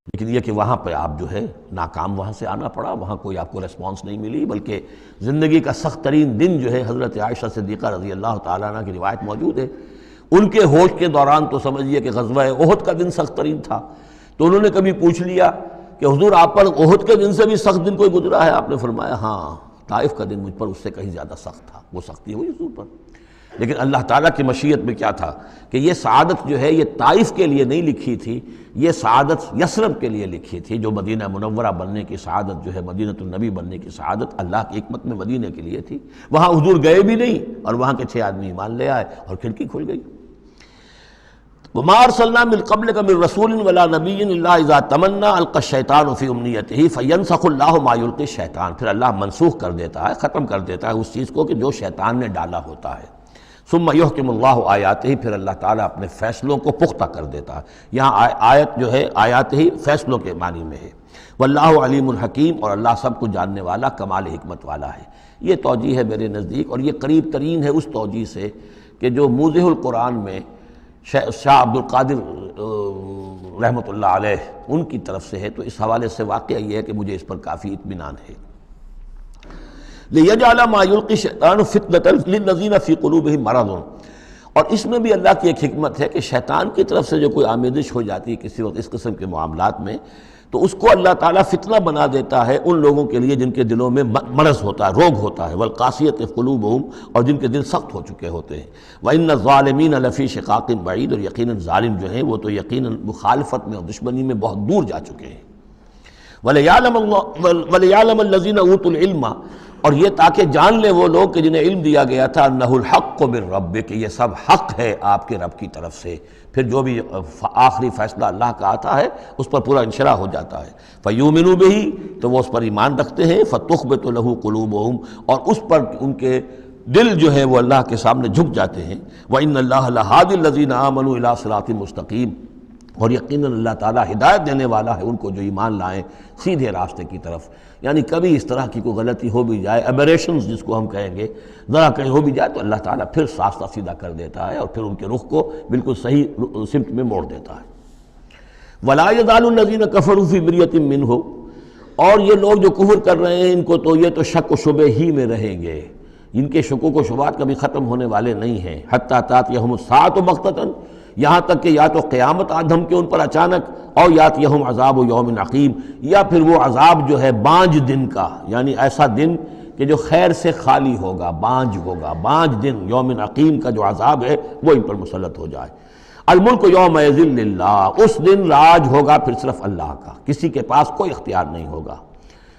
لیکن یہ کہ وہاں پہ آپ جو ہے ناکام وہاں سے آنا پڑا، وہاں کوئی آپ کو ریسپانس نہیں ملی، بلکہ زندگی کا سخت ترین دن جو ہے حضرت عائشہ صدیقہ رضی اللہ تعالیٰ عنہ کی روایت موجود ہے، ان کے ہوش کے دوران تو سمجھیے کہ غزوہ احد کا دن سخت ترین تھا، تو انہوں نے کبھی پوچھ لیا کہ حضور آپ پر احد کے دن سے بھی سخت دن کوئی گزرا ہے؟ آپ نے فرمایا ہاں، طائف کا دن مجھ پر اس سے کہیں زیادہ سخت تھا، وہ سختی ہوئی حضور پر۔ لیکن اللہ تعالیٰ کی مشیت میں کیا تھا کہ یہ سعادت جو ہے یہ طائف کے لیے نہیں لکھی تھی، یہ سعادت یثرب کے لیے لکھی تھی، جو مدینہ منورہ بننے کی سعادت جو ہے، مدینہ النبی بننے کی سعادت اللہ کی حکمت میں مدینہ کے لیے تھی۔ وہاں حضور گئے بھی نہیں اور وہاں کے 6 آدمی ایمان لے آئے اور کھڑکی کھل گئی۔ وما ارسلنا من قبلک من رسول ولا نبی الا اذا تمنى القى الشیطان فی امنیتہ فینسخ اللہ ما یلقی الشیطان، پھر اللہ منسوخ کر دیتا ہے، ختم کر دیتا ہے اس چیز کو کہ جو شیطان نے ڈالا ہوتا ہے۔ ثم یحکم اللہ آیاتہ، پھر اللہ تعالیٰ اپنے فیصلوں کو پختہ کر دیتا ہے۔ یہاں آیت جو ہے آیات ہی فیصلوں کے معنی میں ہے۔ واللہ علیم الحکیم، اور اللہ سب کو جاننے والا، کمال حکمت والا ہے۔ یہ توجیہ ہے میرے نزدیک، اور یہ قریب ترین ہے اس توجیہ سے کہ جو موضح القرآن میں شاہ عبد القادر رحمۃ اللہ علیہ ان کی طرف سے ہے، تو اس حوالے سے واقعہ یہ ہے کہ مجھے اس پر کافی اطمینان ہے۔ لِيَجْعَلَ مَا يُلْقِي الشَّيْطَانُ فِتْنَةً لِلَّذِينَ فِي قُلُوبِهِمْ مَرَضٌ، اور اس میں بھی اللہ کی ایک حکمت ہے کہ شیطان کی طرف سے جو کوئی آمیزش ہو جاتی ہے کسی وقت اس قسم کے معاملات میں، تو اس کو اللہ تعالیٰ فتنہ بنا دیتا ہے ان لوگوں کے لیے جن کے دلوں میں مرض ہوتا ہے، روگ ہوتا ہے، وَالْقَاسِيَةِ قُلُوبُهُمْ، اور جن کے دل سخت ہو چکے ہوتے ہیں۔ وَإِنَّ الظَّالِمِينَ لَفِي شِقَاقٍ بَعِيدٍ، اور یقیناً ظالم جو ہیں وہ تو یقیناً مخالفت میں اور دشمنی میں بہت دور جا چکے ہیں۔ وَلِيَعْلَمَ الَّذِينَ أُوتُوا الْعِلْمَ، اور یہ تاکہ جان لیں وہ لوگ کہ جنہیں علم دیا گیا تھا، انہ الحق من ربک، کہ یہ سب حق ہے آپ کے رب کی طرف سے۔ پھر جو بھی آخری فیصلہ اللہ کا آتا ہے اس پر پورا انشراح ہو جاتا ہے۔ فیؤمنوا بہ، تو وہ اس پر ایمان رکھتے ہیں، فتخبت لہ قلوبہم، اور اس پر ان کے دل جو ہے وہ اللہ کے سامنے جھک جاتے ہیں۔ وان اللہ لہادی الذین آمنوا الی صراط مستقیم، اور یقیناً اللہ تعالیٰ ہدایت دینے والا ہے ان کو جو ایمان لائیں سیدھے راستے کی طرف۔ یعنی کبھی اس طرح کی کوئی غلطی ہو بھی جائے، ایبریشنز جس کو ہم کہیں گے، ذرا کہیں ہو بھی جائے تو اللہ تعالیٰ پھر راستہ سیدھا کر دیتا ہے اور پھر ان کے رخ کو بالکل صحیح سمت میں موڑ دیتا ہے۔ وَلَا يَزَالُ الَّذِينَ كَفَرُوا فِي مِرْيَةٍ مِّنْهُ، اور یہ لوگ جو کفر کر رہے ہیں ان کو تو یہ تو شک و شبہ ہی میں رہیں گے، ان کے شکوک و شبہات کبھی ختم ہونے والے نہیں ہیں۔ حَتَّىٰ تَأْتِيَهُمُ السَّاعَةُ بَغْتَةً، یہاں تک کہ یا تو قیامت آ دھمکے ان پر اچانک، اور یاتیہم عذاب یوم عقیم، یا پھر وہ عذاب جو ہے بانج دن کا، یعنی ایسا دن کہ جو خیر سے خالی ہوگا، بانج ہوگا، بانج دن یوم عقیم کا جو عذاب ہے وہ ان پر مسلط ہو جائے۔ الملک یومئذ للہ، اس دن راج ہوگا پھر صرف اللہ کا، کسی کے پاس کوئی اختیار نہیں ہوگا۔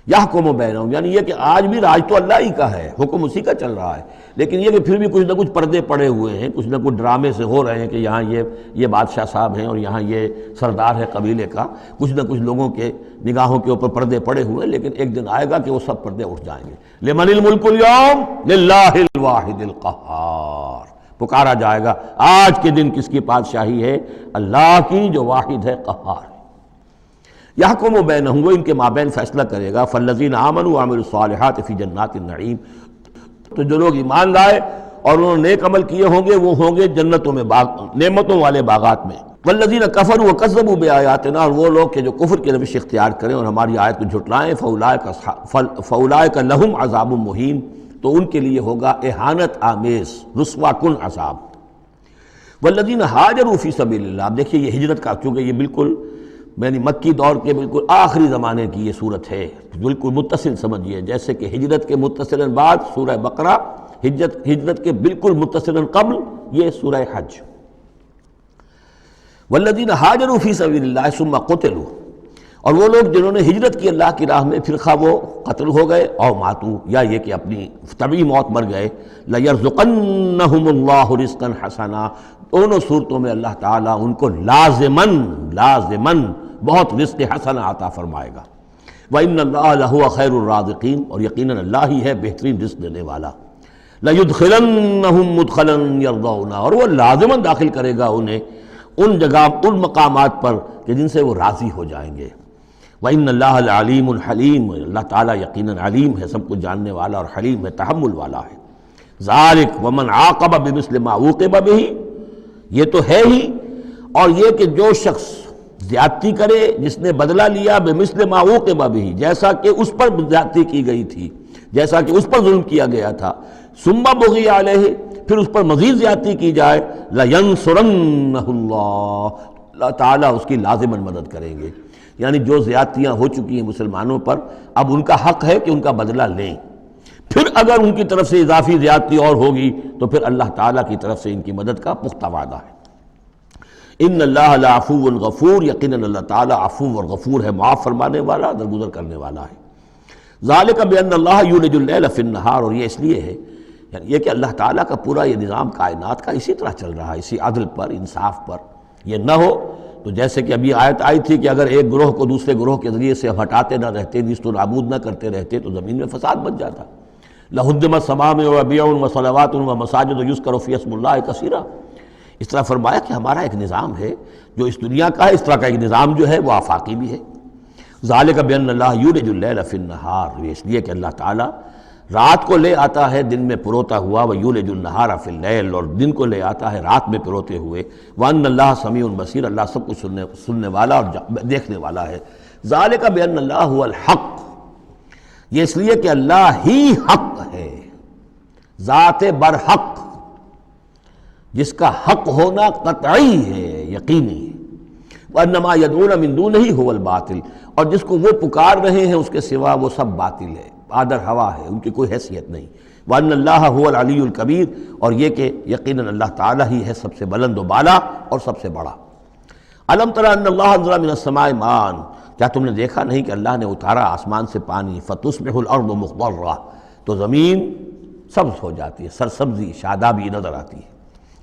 یحکم بینہم، یعنی یہ کہ آج بھی راج تو اللہ ہی کا ہے، حکم اسی کا چل رہا ہے، لیکن یہ کہ پھر بھی کچھ نہ کچھ پردے پڑے ہوئے ہیں، کچھ نہ کچھ ڈرامے سے ہو رہے ہیں کہ یہاں یہ بادشاہ صاحب ہیں اور یہاں یہ سردار ہے قبیلے کا، کچھ نہ کچھ لوگوں کے نگاہوں کے اوپر پردے پڑے ہوئے ہیں، لیکن ایک دن آئے گا کہ وہ سب پردے اٹھ جائیں گے۔ لمن الملک اليوم للہ الواحد القہار، پکارا جائے گا آج کے دن کس کی بادشاہی ہے؟ اللہ کی جو واحد ہے، قہار۔ یحکم بینہم، وہ ان کے مابین فیصلہ کرے گا۔ فالذین آمنوا وعملوا الصالحات فی جنات النعیم، تو جو لوگ ایمان لائے اور انہوں نے نیک عمل کیے ہوں گے وہ ہوں گے جنتوں میں، نعمتوں والے باغات میں۔ والذین کفروا وکذبوا بآیاتنا، اور وہ لوگ کہ جو کفر کی روش اختیار کریں اور ہماری آیت کو جھٹلائیں، فاولئک لہم عذاب مہین، تو ان کے لیے ہوگا اہانت آمیز، رسوا کن عذاب۔ والذین ہاجروا فی سبیل اللہ، اب دیکھیے یہ ہجرت کا، چونکہ یہ بالکل یعنی مکی دور کے بالکل آخری زمانے کی یہ صورت ہے، بالکل متصل سمجھیے، جیسے کہ ہجرت کے متصلاً بعد سورہ بقرہ، ہجرت کے بالکل متصلاً قبل یہ سورہ حج۔ والذین ہاجروا فی سبیل اللہ ثم قتلوا، اور وہ لوگ جنہوں نے ہجرت کی اللہ کی راہ میں، پھر خواہ وہ قتل ہو گئے اور ماتوا، یا یہ کہ اپنی طبعی موت مر گئے، لَيَرْزُقَنَّهُمُ اللَّهُ رِزْقًا حَسَنًا، دونوں صورتوں میں اللہ تعالیٰ ان کو لازماً بہت رزق حسن عطا فرمائے گا۔ وَإِنَّ اللَّهَ لَهُوَ خَيْرُ الرَّازِقِينَ، اور یقیناً اللہ ہی ہے بہترین رزق دینے والا۔ لَيُدْخِلَنَّهُمْ مُدْخَلًا يَرْضَوْنَ، اور وہ لازماً داخل کرے گا انہیں ان جگہ، ان مقامات پر کہ جن سے وہ راضی ہو جائیں گے۔ وَإِنَّ اللَّهَ الْعَلِيمُ الْحَلِيمُ، اللہ تعالیٰ یقیناً علیم ہے، سب کچھ جاننے والا، اور حلیم ہے، تحمل والا ہے۔ ذَلِكَ وَمَنْ عَاقَبَ بِمِثْلِ مَا عُوقِبَ بِهِ، یہ تو ہے ہی، اور یہ کہ جو شخص زیادتی کرے، جس نے بدلہ لیا بِمِثْلِ مَا عُوقِبَ بِهِ، جیسا کہ اس پر زیادتی کی گئی تھی، جیسا کہ اس پر ظلم کیا گیا تھا، ثُمَّ بُغِيَ عَلَيْهِ، پھر اس پر مزید زیادتی کی جائے، لَيَنْصُرَنَّهُ اللَّهُ، اللہ تعالیٰ اس کی لازماً مدد کریں گے۔ یعنی جو زیادتیاں ہو چکی ہیں مسلمانوں پر، اب ان کا حق ہے کہ ان کا بدلہ لیں، پھر اگر ان کی طرف سے اضافی زیادتی اور ہوگی تو پھر اللہ تعالیٰ کی طرف سے ان کی مدد کا پختہ وعدہ ہے۔ ان اللہ لعفو غفور، یقیناً اللہ تعالیٰ عفو اور غفور ہے، معاف فرمانے والا، درگزر کرنے والا ہے۔ ذالک بان اللہ یولج اللیل فی النہار، اور یہ اس لیے ہے، یعنی یہ کہ اللہ تعالیٰ کا پورا یہ نظام کائنات کا اسی طرح چل رہا ہے، اسی عدل پر، انصاف پر۔ یہ نہ ہو تو جیسے کہ ابھی آیت آئی تھی کہ اگر ایک گروہ کو دوسرے گروہ کے ذریعے سے ہٹاتے نہ رہتے، نیست و نابود نہ کرتے رہتے، تو زمین میں فساد بچ جاتا۔ لَهُدِّمَتْ صَوَامِعُ وَبِيَعٌ وَصَلَوَاتٌ وَمَسَاجِدُ يُذْكَرُ فِيهَا اسْمُ اللَّهِ كَثِيرًا، اس طرح فرمایا کہ ہمارا ایک نظام ہے جو اس دنیا کا ہے، اس طرح کا ایک نظام جو ہے وہ آفاقی بھی ہے۔ ذَلِكَ بِأَنَّ اللَّهَ يُولِجُ اللَّيْلَ فِي النَّهَارِ، یہ اس لیے کہ اللہ تعالیٰ رات کو لے آتا ہے دن میں پروتا ہوا، وَيُولِجُ النَّهَارَ فِي اللَّيْلِ، اور دن کو لے آتا ہے رات میں پروتے ہوئے، وَأَنَّ اللَّهَ سَمِيعٌ بَصِيرٌ، اللہ سب کچھ سننے والا اور دیکھنے والا ہے۔ ذَلِكَ بِأَنَّ اللَّهَ هُوَ الْحَقُّ، یہ اس لیے کہ اللہ ہی حق ہے، ذات برحق، جس کا حق ہونا قطعی ہے، یقینی ہے۔ وَأَنَّمَا يَدْعُونَ مِن دُونِهِ هُوَ الْبَاطِلُ، اور جس کو وہ پکار رہے ہیں اس کے سوا وہ سب باطل ہے، آدر ہوا ہے، ان کی کوئی حیثیت نہیں۔ وَأَنَّ اللَّهَ هُوَ الْعَلِيُّ الْكَبِيرُ، اور یہ کہ یقیناً اللہ تعالیٰ ہی ہے سب سے بلند و بالا اور سب سے بڑا۔ أَلَمْ تَرَ أَنَّ اللَّهَ أَنزَلَ مِنَ السَّمَاءِ مَاءً، کیا تم نے دیکھا نہیں کہ اللہ نے اتارا آسمان سے پانی، فَتُصْبِحُ الْأَرْضُ مُخْضَرَّةً، تو زمین سبز ہو جاتی ہے، سرسبزی، شادابی نظر آتی ہے۔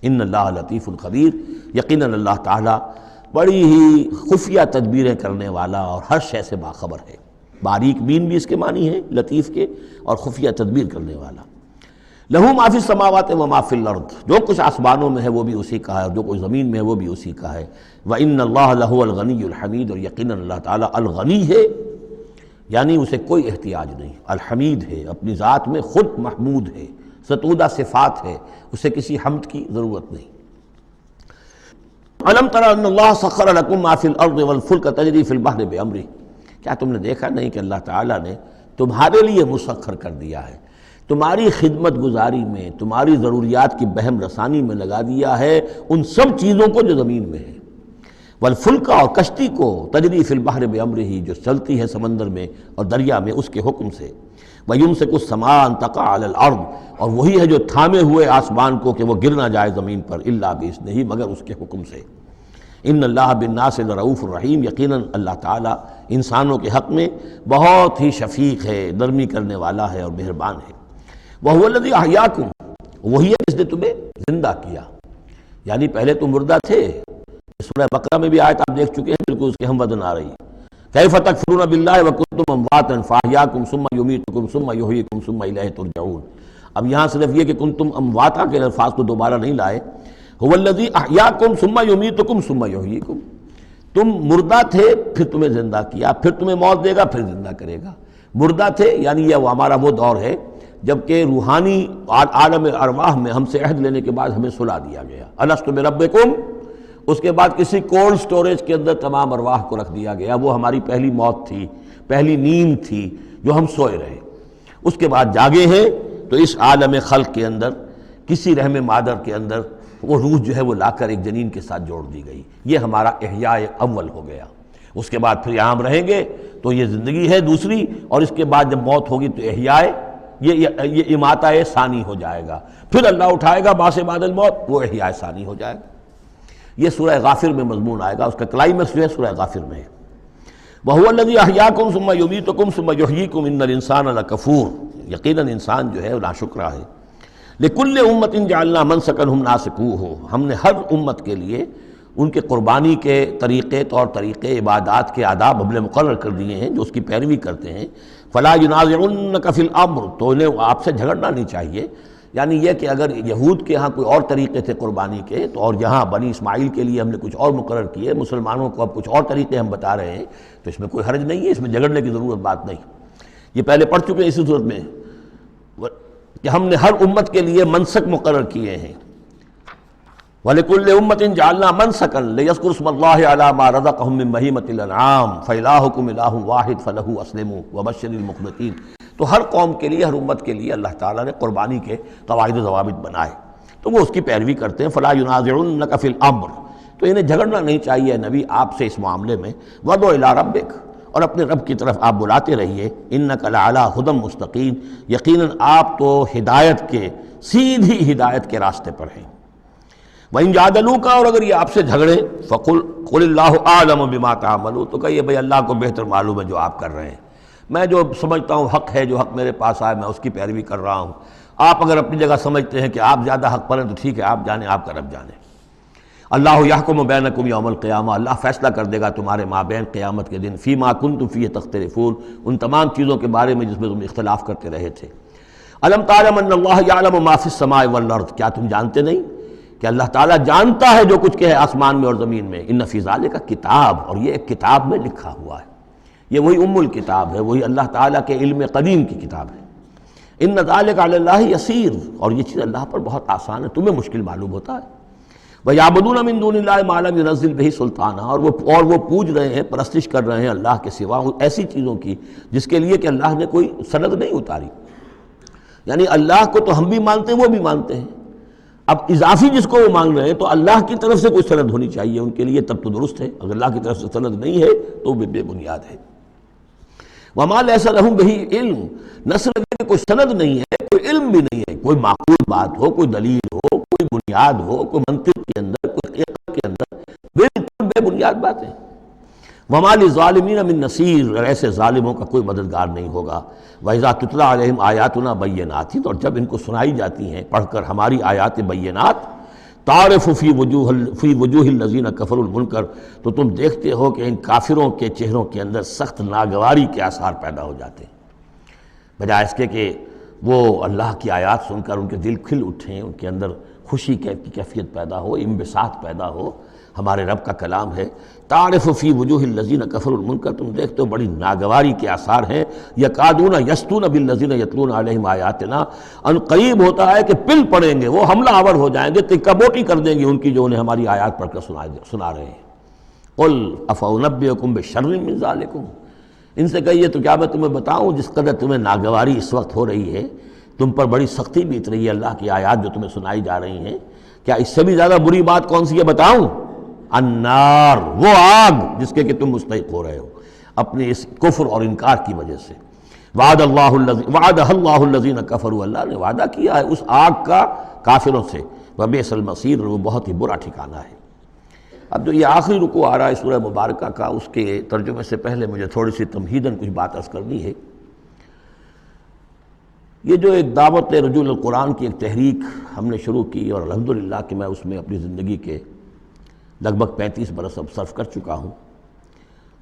ان اللہ لطیف خبیر، یقیناً اللہ تعالیٰ بڑی ہی خفیہ تدبیریں کرنے والا اور ہر شے سے باخبر ہے۔ باریک بین بھی اس کے معنی ہے لطیف کے، اور خفیہ تدبیر کرنے والا۔ لہو ما فی السماوات و ما فی الارض، جو کچھ آسمانوں میں ہے وہ بھی اسی کا ہے، اور جو کچھ زمین میں ہے وہ بھی اسی کا ہے۔ وَإِنَّ اللَّهَ لَهُوَ الْغَنِيُّ الْحَمِيدُ، اور یقیناً اللہ تعالیٰ الغنی ہے، یعنی اسے کوئی احتیاج نہیں، الحمید ہے، اپنی ذات میں خود محمود ہے، ستودہ صفات ہے، اسے کسی حمد کی ضرورت نہیں۔ أَلَمْ تَرَ أَنَّ اللَّهَ سَخَّرَ لَكُم مَّا فِي الْأَرْضِ وَالْفُلْكَ تَجْرِي فِي الْبَحْرِ بِأَمْرِهِ، کیا تم نے دیکھا نہیں کہ اللہ تعالیٰ نے تمہارے لیے مسخر کر دیا ہے، تمہاری خدمت گزاری میں، تمہاری ضروریات کی بہم رسانی میں لگا دیا ہے ان سب چیزوں کو جو زمین میں ہے، والفلک، اور کشتی کو، تجری فی البحر بامرہ، جو چلتی ہے سمندر میں اور دریا میں اس کے حکم سے، ویمسک السماء ان تقع علی الارض، اور وہی ہے جو تھامے ہوئے آسمان کو کہ وہ گر نہ جائے زمین پر، الا باذنہ، مگر اس کے حکم سے۔ ان اللہ بالناس لرؤوف الرحیم، یقیناً اللہ تعالیٰ انسانوں کے حق میں بہت ہی شفیق ہے، نرمی کرنے والا ہے اور مہربان ہے۔ وَهُوَ الَّذِي أَحْيَاكُمْ، وہی ہے جس نے تمہیں زندہ کیا، یعنی پہلے تم مردہ تھے، سورہ بقرہ میں بھی آیت آپ دیکھ چکے ہیں، بالکل اس کے ہم وزن آ رہی ہے۔ كَيْفَ تَكْفُرُونَ بِاللَّهِ وَكُنتُمْ أَمْوَاتًا فَأَحْيَاكُمْ ثُمَّ يُمِيتُكُمْ ثُمَّ يُحْيِيكُمْ ثُمَّ إِلَيْهِ تُرْجَعُونَ۔ اب یہاں صرف یہ کہ کنتم امواتا کے الفاظ کو دوبارہ نہیں لائے، هُوَ الَّذِي أَحْيَاكُمْ ثُمَّ يُمِيتُكُمْ ثُمَّ يُحْيِيكُمْ، تم مردہ تھے پھر تمہیں زندہ کیا، پھر تمہیں موت دے گا، پھر زندہ کرے گا۔ مردہ تھے یعنی یہ ہمارا وہ دور ہے جبکہ روحانی عالم ارواح میں ہم سے عہد لینے کے بعد ہمیں سلا دیا گیا، الست بربکم، اس کے بعد کسی کولڈ سٹوریج کے اندر تمام ارواح کو رکھ دیا گیا، وہ ہماری پہلی موت تھی، پہلی نیند تھی جو ہم سوئے رہے۔ اس کے بعد جاگے ہیں تو اس عالم خلق کے اندر کسی رحم مادر کے اندر وہ روح جو ہے وہ لا کر ایک جنین کے ساتھ جوڑ دی گئی، یہ ہمارا احیاء اول ہو گیا۔ اس کے بعد پھر یہاں ہم رہیں گے تو یہ زندگی ہے دوسری، اور اس کے بعد جب موت ہوگی تو احیاء، یہ اماتہ ثانی ہو جائے گا، پھر اللہ اٹھائے گا بعد الموت، وہ احیاء ثانی ہو جائے گا۔ یہ سورہ غافر میں مضمون آئے گا، اس کا کلائمیکس جو ہے سورہ غافر میں ہے۔ وَهُوَ الَّذِي أَحْيَاكُمْ ثُمَّ يُمِيتُكُمْ ثُمَّ يُحْيِيكُمْ إِنَّ الْإِنسَانَ لَكَفُورٌ، یقیناً انسان جو ہے ناشکرا ہے۔ لِكُلِّ أُمَّةٍ جَعَلْنَا مَنْسَكًا هُمْ نَاسِكُوهُ، ہم نے ہر امت کے لیے ان کے قربانی کے طریقے، طور طریقے، عبادات کے آداب ہم نے مقرر کر دیے ہیں جو اس کی پیروی کرتے ہیں۔ فَلَا يُنَازِعُنَّكَ فِي الْأَمْرِ، تو انہیں آپ سے جھگڑنا نہیں چاہیے، یعنی یہ کہ اگر یہود کے ہاں کوئی اور طریقے تھے قربانی کے، تو اور یہاں بنی اسماعیل کے لیے ہم نے کچھ اور مقرر کیے، مسلمانوں کو اب کچھ اور طریقے ہم بتا رہے ہیں، تو اس میں کوئی حرج نہیں ہے، اس میں جھگڑنے کی ضرورت بات نہیں۔ یہ پہلے پڑھ چکے ہیں اسی صورت میں کہ ہم نے ہر امت کے لیے منسک مقرر کیے ہیں۔ وَلِكُلِّ أُمَّةٍ جَعَلْنَا مَنْسَكًا لِيَذْكُرُوا اسْمَ اللَّهِ عَلَىٰ مَا رَزَقَهُم مِّن بَهِيمَةِ الْأَنْعَامِ فَإِلَٰهُكُمْ إِلَٰهٌ وَاحِدٌ فَلَهُ أَسْلِمُوا وَبَشِّرِ الْمُخْبِتِينَ۔ تو ہر قوم کے لیے، ہر امت کے لیے اللہ تعالیٰ نے قربانی کے قواعد و ضوابط بنائے، تو وہ اس کی پیروی کرتے ہیں۔ فَلَا يُنَازِعُنَّكَ فِي الْأَمْرِ، تو انہیں جھگڑنا نہیں چاہیے نبی آپ سے اس معاملے میں۔ وَادْعُ إِلَىٰ رَبِّكَ، اور اپنے رب کی طرف آپ بلاتے رہیے۔ إِنَّكَ لَعَلَىٰ هُدًى مُسْتَقِيمٍ، یقیناً آپ تو ہدایت کے، سیدھی ہدایت کے راستے پر ہیں۔ وَإِن جَادَلُوكَ، اور اگر یہ آپ سے جھگڑیں، فَقُلْ قُلِ اللَّهُ أَعْلَمُ بِمَا تَعْمَلُونَ، تو کہیے بھئی اللہ کو بہتر معلوم ہے جو آپ کر رہے ہیں، میں جو سمجھتا ہوں حق ہے، جو حق میرے پاس آئے میں اس کی پیروی کر رہا ہوں، آپ اگر اپنی جگہ سمجھتے ہیں کہ آپ زیادہ حق پر ہیں تو ٹھیک ہے، آپ جانیں، آپ کا رب جانے۔ اللہ یحکم بینکم یوم القیامہ، اللہ فیصلہ کر دے گا تمہارے مابین قیامت کے دن، فیما کنتم فیہ تختلفون، ان تمام چیزوں کے بارے میں جس میں تم اختلاف کرتے رہے تھے۔ الم تعلم ان اللہ یعلم ما فی السماء والارض، کیا تم جانتے نہیں کہ اللہ تعالیٰ جانتا ہے جو کچھ کہ ہے آسمان میں اور زمین میں۔ ان فی ذالک کتاب، اور یہ ایک کتاب میں لکھا ہوا ہے، یہ وہی ام الکتاب ہے، وہی اللہ تعالیٰ کے علم قدیم کی کتاب ہے۔ ان ذالک علی اللہ یسیر، اور یہ چیز اللہ پر بہت آسان ہے، تمہیں مشکل معلوم ہوتا ہے۔ وَيَعْبُدُونَ مِن دُونِ اللَّهِ مَا لَمْ يُنَزِّلْ بِهِ سُلْطَانًا، اور وہ پوج رہے ہیں، پرستش کر رہے ہیں اللہ کے سوا ایسی چیزوں کی جس کے لیے کہ اللہ نے کوئی سند نہیں اتاری۔ یعنی اللہ کو تو ہم بھی مانتے ہیں، وہ بھی مانتے ہیں، اب اضافی جس کو وہ مانگ رہے ہیں تو اللہ کی طرف سے کوئی سند ہونی چاہیے ان کے لیے، تب تو درست ہے، اگر اللہ کی طرف سے سند نہیں ہے تو وہ بے بنیاد ہے۔ وَمَا لَيْسَ لَهُم بِهِ عِلْمٌ، نہ صرف کہ کوئی سند نہیں ہے، کوئی علم بھی نہیں ہے، کوئی معقول بات ہو، کوئی دلیل ہو، کوئی بنیاد ہو، کوئی منطق کے اندر، کوئی حقیقت کے اندر، بالکل بے بنیاد باتیں۔ وَمَا لِلظَّالِمِينَ مِن نَصِيرٍ، اور ایسے ظالموں کا کوئی مددگار نہیں ہوگا۔ وَإِذَا تُتْلَىٰ عَلَيْهِمْ آيَاتُنَا بَيِّنَاتٍ، اور جب ان کو سنائی جاتی ہیں پڑھ کر ہماری آیات بینات، تعرف فی وجوہ الذین کفروا المنکر، تو تم دیکھتے ہو کہ ان کافروں کے چہروں کے اندر سخت ناگواری کے آثار پیدا ہو جاتے ہیں، بجائے اس کے کہ وہ اللہ کی آیات سن کر ان کے دل کھل اٹھیں، ان کے اندر خوشی کی کیفیت پیدا ہو، انبساط پیدا ہو۔ ہمارے رب کا کلام ہے، تعرف فی وجوہ الذین کفروا المنکر، تم دیکھتے ہو بڑی ناگواری کے آثار ہیں۔ یکادون یسطون بالذین یتلون علیہم آیاتنا، ان قریب ہوتا ہے کہ پل پڑیں گے، وہ حملہ آور ہو جائیں گے، تکہ بوٹی کر دیں گے ان کی جو انہیں ہماری آیات پڑھ کر سنا رہے ہیں۔ قل افانبئکم بشر من ذالکم، ان سے کہیے تو کیا میں تمہیں بتاؤں جس قدر تمہیں ناگواری اس وقت ہو رہی ہے، تم پر بڑی سختی بیت رہی ہے اللہ کی آیات جو تمہیں سنائی جا رہی ہیں، کیا اس سے بھی زیادہ بری بات کون سی ہے بتاؤں؟ النار، وہ آگ جس کے کہ تم مستحق ہو رہے ہو اپنے اس کفر اور انکار کی وجہ سے۔ وعدہ اللہ الذین کفروا، اللہ نے وعدہ کیا ہے اس آگ کا کافروں سے، وبئس المصیر، وہ بہت ہی برا ٹھکانہ ہے۔ اب جو یہ آخری رکوع آ رہا ہے سورہ مبارکہ کا، اس کے ترجمے سے پہلے مجھے تھوڑی سی تمہیداً کچھ بات عرض کرنی ہے۔ یہ جو ایک دعوت رجوع القرآن کی ایک تحریک ہم نے شروع کی، اور الحمدللہ کہ میں اس میں اپنی زندگی کے لگ بھگ 35 برس اب صرف کر چکا ہوں،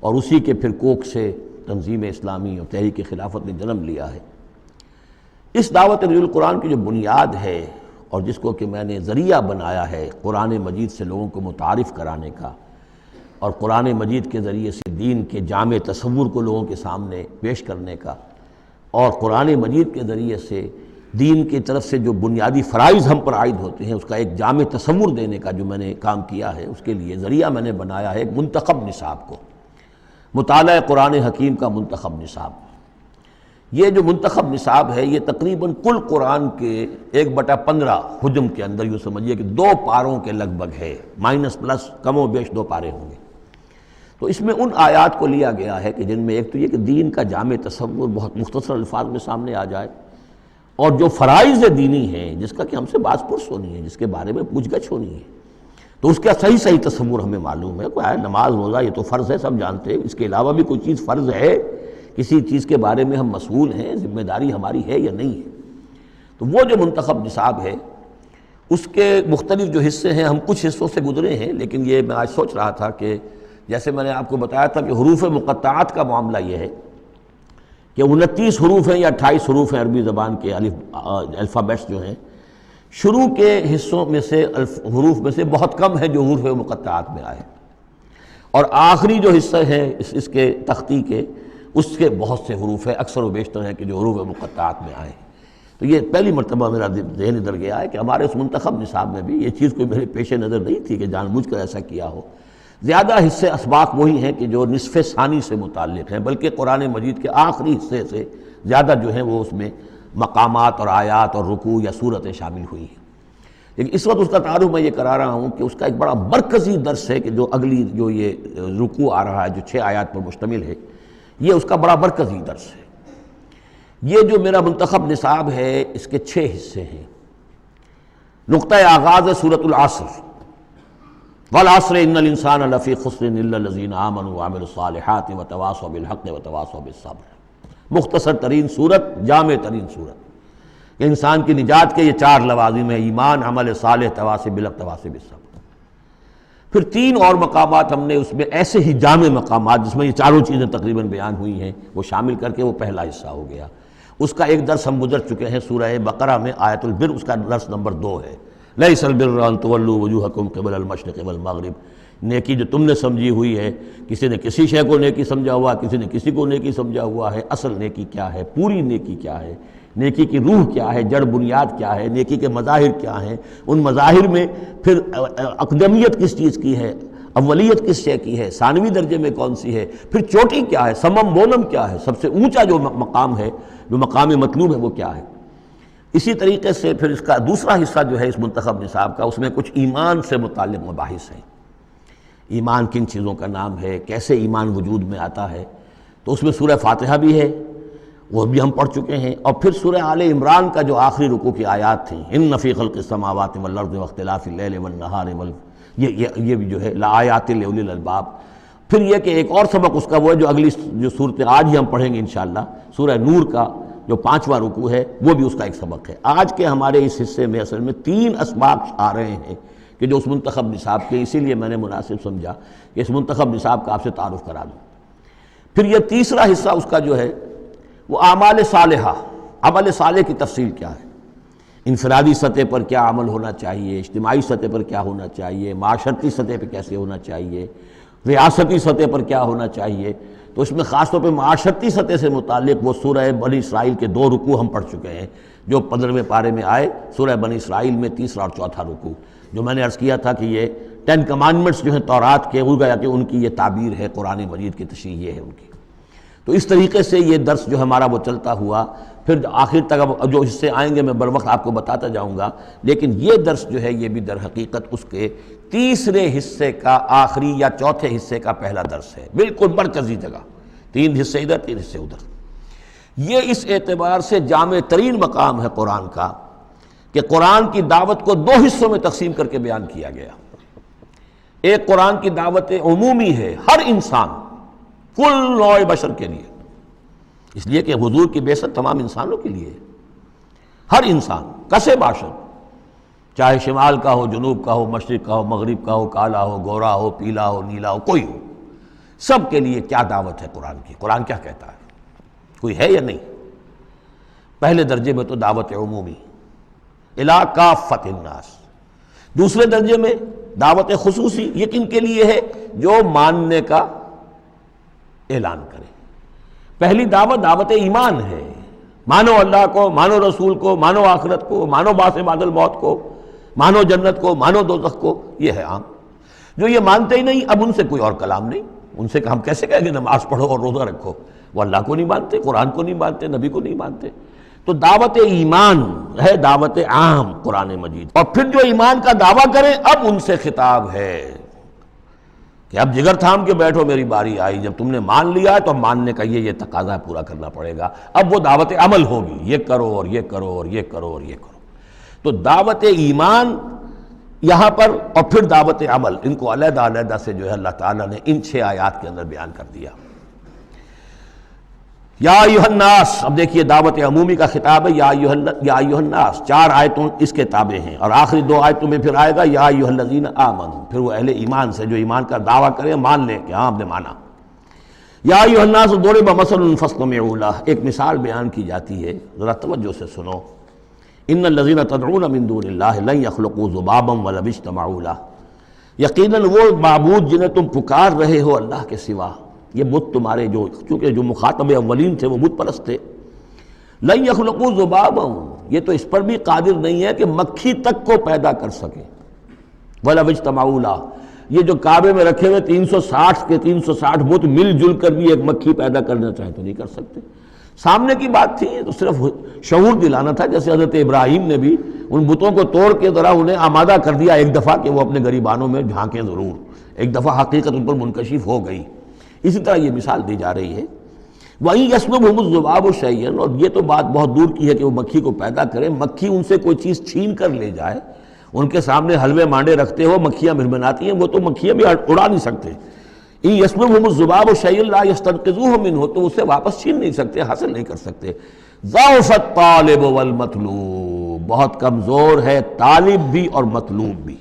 اور اسی کے پھر کوکھ سے تنظیم اسلامی اور تحریک خلافت نے جنم لیا ہے۔ اس دعوت رجوع القرآن کی جو بنیاد ہے، اور جس کو کہ میں نے ذریعہ بنایا ہے قرآن مجید سے لوگوں کو متعارف کرانے کا، اور قرآن مجید کے ذریعے سے دین کے جامع تصور کو لوگوں کے سامنے پیش کرنے کا، اور قرآن مجید کے ذریعے سے دین کی طرف سے جو بنیادی فرائض ہم پر عائد ہوتے ہیں اس کا ایک جامع تصور دینے کا جو میں نے کام کیا ہے، اس کے لیے ذریعہ میں نے بنایا ہے ایک منتخب نصاب کو، مطالعہ قرآن حکیم کا منتخب نصاب۔ یہ جو منتخب نصاب ہے یہ تقریباً کل قرآن کے 1/15 حجم کے اندر، یوں سمجھیے کہ 2 پاروں کے لگ بھگ ہے، مائنس پلس کم و بیش 2 پارے ہوں گے۔ تو اس میں ان آیات کو لیا گیا ہے کہ جن میں ایک تو یہ کہ دین کا جامع تصور بہت مختصر الفاظ میں سامنے آ جائے، اور جو فرائض دینی ہیں جس کا کہ ہم سے باز پرس ہونی ہے، جس کے بارے میں پوچھ گچھ ہونی ہے، تو اس کا صحیح تصور ہمیں معلوم ہے۔ کوئی نماز روزہ یہ تو فرض ہے، سب جانتے ہیں، اس کے علاوہ بھی کوئی چیز فرض ہے، کسی چیز کے بارے میں ہم مسئول ہیں، ذمہ داری ہماری ہے یا نہیں ہے۔ تو وہ جو منتخب نصاب ہے اس کے مختلف جو حصے ہیں، ہم کچھ حصوں سے گزرے ہیں، لیکن یہ میں آج سوچ رہا تھا کہ جیسے میں نے آپ کو بتایا تھا کہ حروف مقطعات کا معاملہ یہ ہے کہ 29 حروف ہیں یا 28 حروف ہیں عربی زبان کے الفابیٹس جو ہیں، شروع کے حصوں میں سے حروف میں سے بہت کم ہے جو حروف مقطعات میں آئے، اور آخری جو حصہ ہے اس کے تختی کے، اس کے بہت سے حروف ہیں، اکثر و بیشتر ہیں کہ جو حروف مقطعات میں آئے۔ تو یہ پہلی مرتبہ میرا ذہن ادھر گیا ہے کہ ہمارے اس منتخب نصاب میں بھی یہ چیز کوئی میرے پیش نظر نہیں تھی کہ جان بوجھ کر ایسا کیا ہو۔ زیادہ حصے اسباق وہی ہیں کہ جو نصف ثانی سے متعلق ہیں، بلکہ قرآن مجید کے آخری حصے سے زیادہ جو ہیں وہ اس میں مقامات اور آیات اور رکوع یا صورتیں شامل ہوئی ہیں۔ لیکن اس وقت اس کا تعارف میں یہ کرا رہا ہوں کہ اس کا ایک بڑا مرکزی درس ہے کہ جو اگلی جو یہ رکوع آ رہا ہے جو 6 آیات پر مشتمل ہے، یہ اس کا بڑا مرکزی درس ہے۔ یہ جو میرا منتخب نصاب ہے اس کے 6 حصے ہیں۔ نقطہ آغاز ہے سورۃ العصر، والعصر ان الانسان لفی خسر الا الذین آمنوا وعملوا الصالحات وتواصوا بالحق وتواصوا بالصبر۔ مختصر ترین صورت، جامع ترین صورت، کہ انسان کی نجات کے یہ 4 لوازم ہیں: ایمان، عمل صالح، تواصی بالحق، تواصی بالصبر۔ پھر 3 اور مقامات ہم نے اس میں ایسے ہی جامع مقامات جس میں یہ چاروں چیزیں تقریباً بیان ہوئی ہیں وہ شامل کر کے وہ پہلا حصہ ہو گیا۔ اس کا ایک درس ہم گزر چکے ہیں سورہ بقرہ میں، آیت البر، اس کا درس نمبر 2 ہے۔ لیس البر ان تولوا وجوہکم قبل المشرق والمغرب، نیکی جو تم نے سمجھی ہوئی ہے، کسی نے کسی شے کو نیکی سمجھا ہوا، کسی نے کسی کو نیکی سمجھا ہوا ہے۔ اصل نیکی کیا ہے، پوری نیکی کیا ہے، نیکی کی روح کیا ہے، جڑ بنیاد کیا ہے، نیکی کے مظاہر کیا ہیں، ان مظاہر میں پھر اقدمیت کس چیز کی ہے، اولیت کس شے کی ہے، ثانوی درجے میں کون سی ہے، پھر چوٹی کیا ہے، سمم بونم کیا ہے، سب سے اونچا جو مقام ہے، جو مقام مطلوب ہے وہ کیا ہے۔ اسی طریقے سے پھر اس کا دوسرا حصہ جو ہے اس منتخب نصاب کا، اس میں کچھ ایمان سے متعلق مباحث ہیں۔ ایمان کن چیزوں کا نام ہے، کیسے ایمان وجود میں آتا ہے، تو اس میں سورہ فاتحہ بھی ہے، وہ بھی ہم پڑھ چکے ہیں، اور پھر سورہ آل عمران کا جو آخری رکوع کی آیات تھیں، ان فی خلق السماوات والارض واختلاف اللیل والنہار یہ بھی جو ہے لآیات لأولی الالباب۔ پھر یہ کہ ایک اور سبق اس کا وہ ہے جو اگلی جو صورت آج ہی ہم پڑھیں گے انشاءاللہ، سورہ نور کا جو 5واں رکوع ہے، وہ بھی اس کا ایک سبق ہے۔ آج کے ہمارے اس حصے میں اصل میں 3 اسباق آ رہے ہیں کہ جو اس منتخب نصاب کے، اسی لیے میں نے مناسب سمجھا کہ اس منتخب نصاب کا آپ سے تعارف کرا دوں۔ پھر یہ تیسرا حصہ اس کا جو ہے وہ اعمال صالحہ، عمل صالح کی تفصیل کیا ہے، انفرادی سطح پر کیا عمل ہونا چاہیے، اجتماعی سطح پر کیا ہونا چاہیے، معاشرتی سطح پہ کیسے ہونا چاہیے، ریاستی سطح پر کیا ہونا چاہیے۔ تو اس میں خاص طور پہ معاشرتی سطح سے متعلق وہ سورہ بنی اسرائیل کے 2 رکوع ہم پڑھ چکے ہیں جو 15ویں پارے میں آئے، سورہ بنی اسرائیل میں 3 اور 4 رکوع، جو میں نے عرض کیا تھا کہ یہ 10 کمانڈمنٹس جو ہیں تورات کے، وہ گیا کہ ان کی یہ تعبیر ہے، قرآن مجید کی تشریح یہ ہے ان کی۔ تو اس طریقے سے یہ درس جو ہمارا وہ چلتا ہوا، پھر آخر تک اب جو حصے آئیں گے میں بر وقت آپ کو بتاتا جاؤں گا، لیکن یہ درس جو ہے یہ بھی در حقیقت اس کے تیسرے حصے کا آخری یا چوتھے حصے کا پہلا درس ہے، بالکل مرکزی جگہ، 3 حصے ادھر 3 حصے ادھر۔ یہ اس اعتبار سے جامع ترین مقام ہے قرآن کا کہ قرآن کی دعوت کو 2 حصوں میں تقسیم کر کے بیان کیا گیا۔ ایک قرآن کی دعوت عمومی ہے، ہر انسان، کل نوع بشر کے لیے، اس لیے کہ حضور کی بعثت تمام انسانوں کے لیے ہے، ہر انسان کسے باشد، چاہے شمال کا ہو، جنوب کا ہو، مشرق کا ہو، مغرب کا ہو، کالا ہو، گورا ہو، پیلا ہو، نیلا ہو، کوئی ہو، سب کے لیے کیا دعوت ہے قرآن کی، قرآن کیا کہتا ہے، کوئی ہے یا نہیں؟ پہلے درجے میں تو دعوت عمومی، الی کافۃ الناس۔ دوسرے درجے میں دعوت خصوصی، یہ کن کے لیے ہے؟ جو ماننے کا اعلان کرے۔ پہلی دعوت دعوت ایمان ہے، مانو اللہ کو، مانو رسول کو، مانو آخرت کو، مانو بعث بعد الموت کو، مانو جنت کو، مانو دوزخ کو، یہ ہے عام۔ جو یہ مانتے ہی نہیں، اب ان سے کوئی اور کلام نہیں، ان سے ہم کیسے کہیں گے نماز پڑھو اور روزہ رکھو، وہ اللہ کو نہیں مانتے، قرآن کو نہیں مانتے، نبی کو نہیں مانتے۔ تو دعوت ایمان ہے، دعوت عام قرآن مجید، اور پھر جو ایمان کا دعویٰ کریں اب ان سے خطاب ہے کہ اب جگر تھام کے بیٹھو، میری باری آئی، جب تم نے مان لیا ہے تو ماننے کا یہ تقاضا پورا کرنا پڑے گا۔ اب وہ دعوت عمل ہوگی، یہ کرو اور یہ کرو اور یہ کرو اور یہ کرو۔ تو دعوت ایمان یہاں پر اور پھر دعوت عمل، ان کو علیحدہ علیحدہ سے جو ہے اللہ تعالیٰ نے ان 6 آیات کے اندر بیان کر دیا۔ یا ایھا الناس، اب دیکھیے دعوت عمومی کا خطاب ہے، یا ایھا الناس، 4 آیتوں اس کے تابع ہیں، اور آخری 2 آیتوں میں پھر آئے گا یا ایھا الذین آمنوا، پھر وہ اہل ایمان سے جو ایمان کا دعویٰ کریں مان لیں کہ ہاں ہم نے مانا۔ یا ایھا الناس ضرب مثل فاستمعوا لہ، ایک مثال بیان کی جاتی ہے، ذرا توجہ سے سنو۔ ان الذین تدعون من دون اللہ لن یخلقوا ذبابا ولو اجتمعوا لہ، یقیناً وہ معبود جنہیں تم پکار رہے ہو اللہ کے سوا، یہ بت تمہارے چونکہ جو مخاطب اولین تھے وہ بت پرست تھے، لن یخلقوا ذبابا، یہ تو اس پر بھی قادر نہیں ہے کہ مکھی تک کو پیدا کر سکے، ولو اجتمعوا لہ، یہ جو کعبے میں رکھے ہوئے 360 کے 360 بت مل جل کر بھی ایک مکھی پیدا کرنا چاہے تو نہیں کر سکتے۔ سامنے کی بات تھی تو صرف شعور دلانا تھا، جیسے حضرت ابراہیم نے بھی ان بتوں کو توڑ کے ذرا انہیں آمادہ کر دیا ایک دفعہ کہ وہ اپنے گریبانوں میں جھانکیں ضرور، ایک دفعہ حقیقت ان پر منکشف ہو گئی۔ اسی طرح یہ مثال دی جا رہی ہے، وَإِن يَسْلُبْهُمُ الذُّبَابُ شَيْئًا، اور یہ تو بات بہت دور کی ہے کہ وہ مکھی کو پیدا کرے، مکھی ان سے کوئی چیز چھین کر لے جائے، ان کے سامنے حلوے مانڈے رکھتے ہو مکھیاں بھنبھناتی ہیں، وہ تو مکھیاں بھی اڑا نہیں سکتے۔ إِن يَسْلُبْهُمُ الذُّبَابُ شَيْئًا لَا يَسْتَنقِذُوهُ مِنْهُ، تو اسے واپس چھین نہیں سکتے، حاصل نہیں کر سکتے۔ ضعف الطالب والمطلوب، بہت کمزور ہے طالب بھی اور مطلوب بھی۔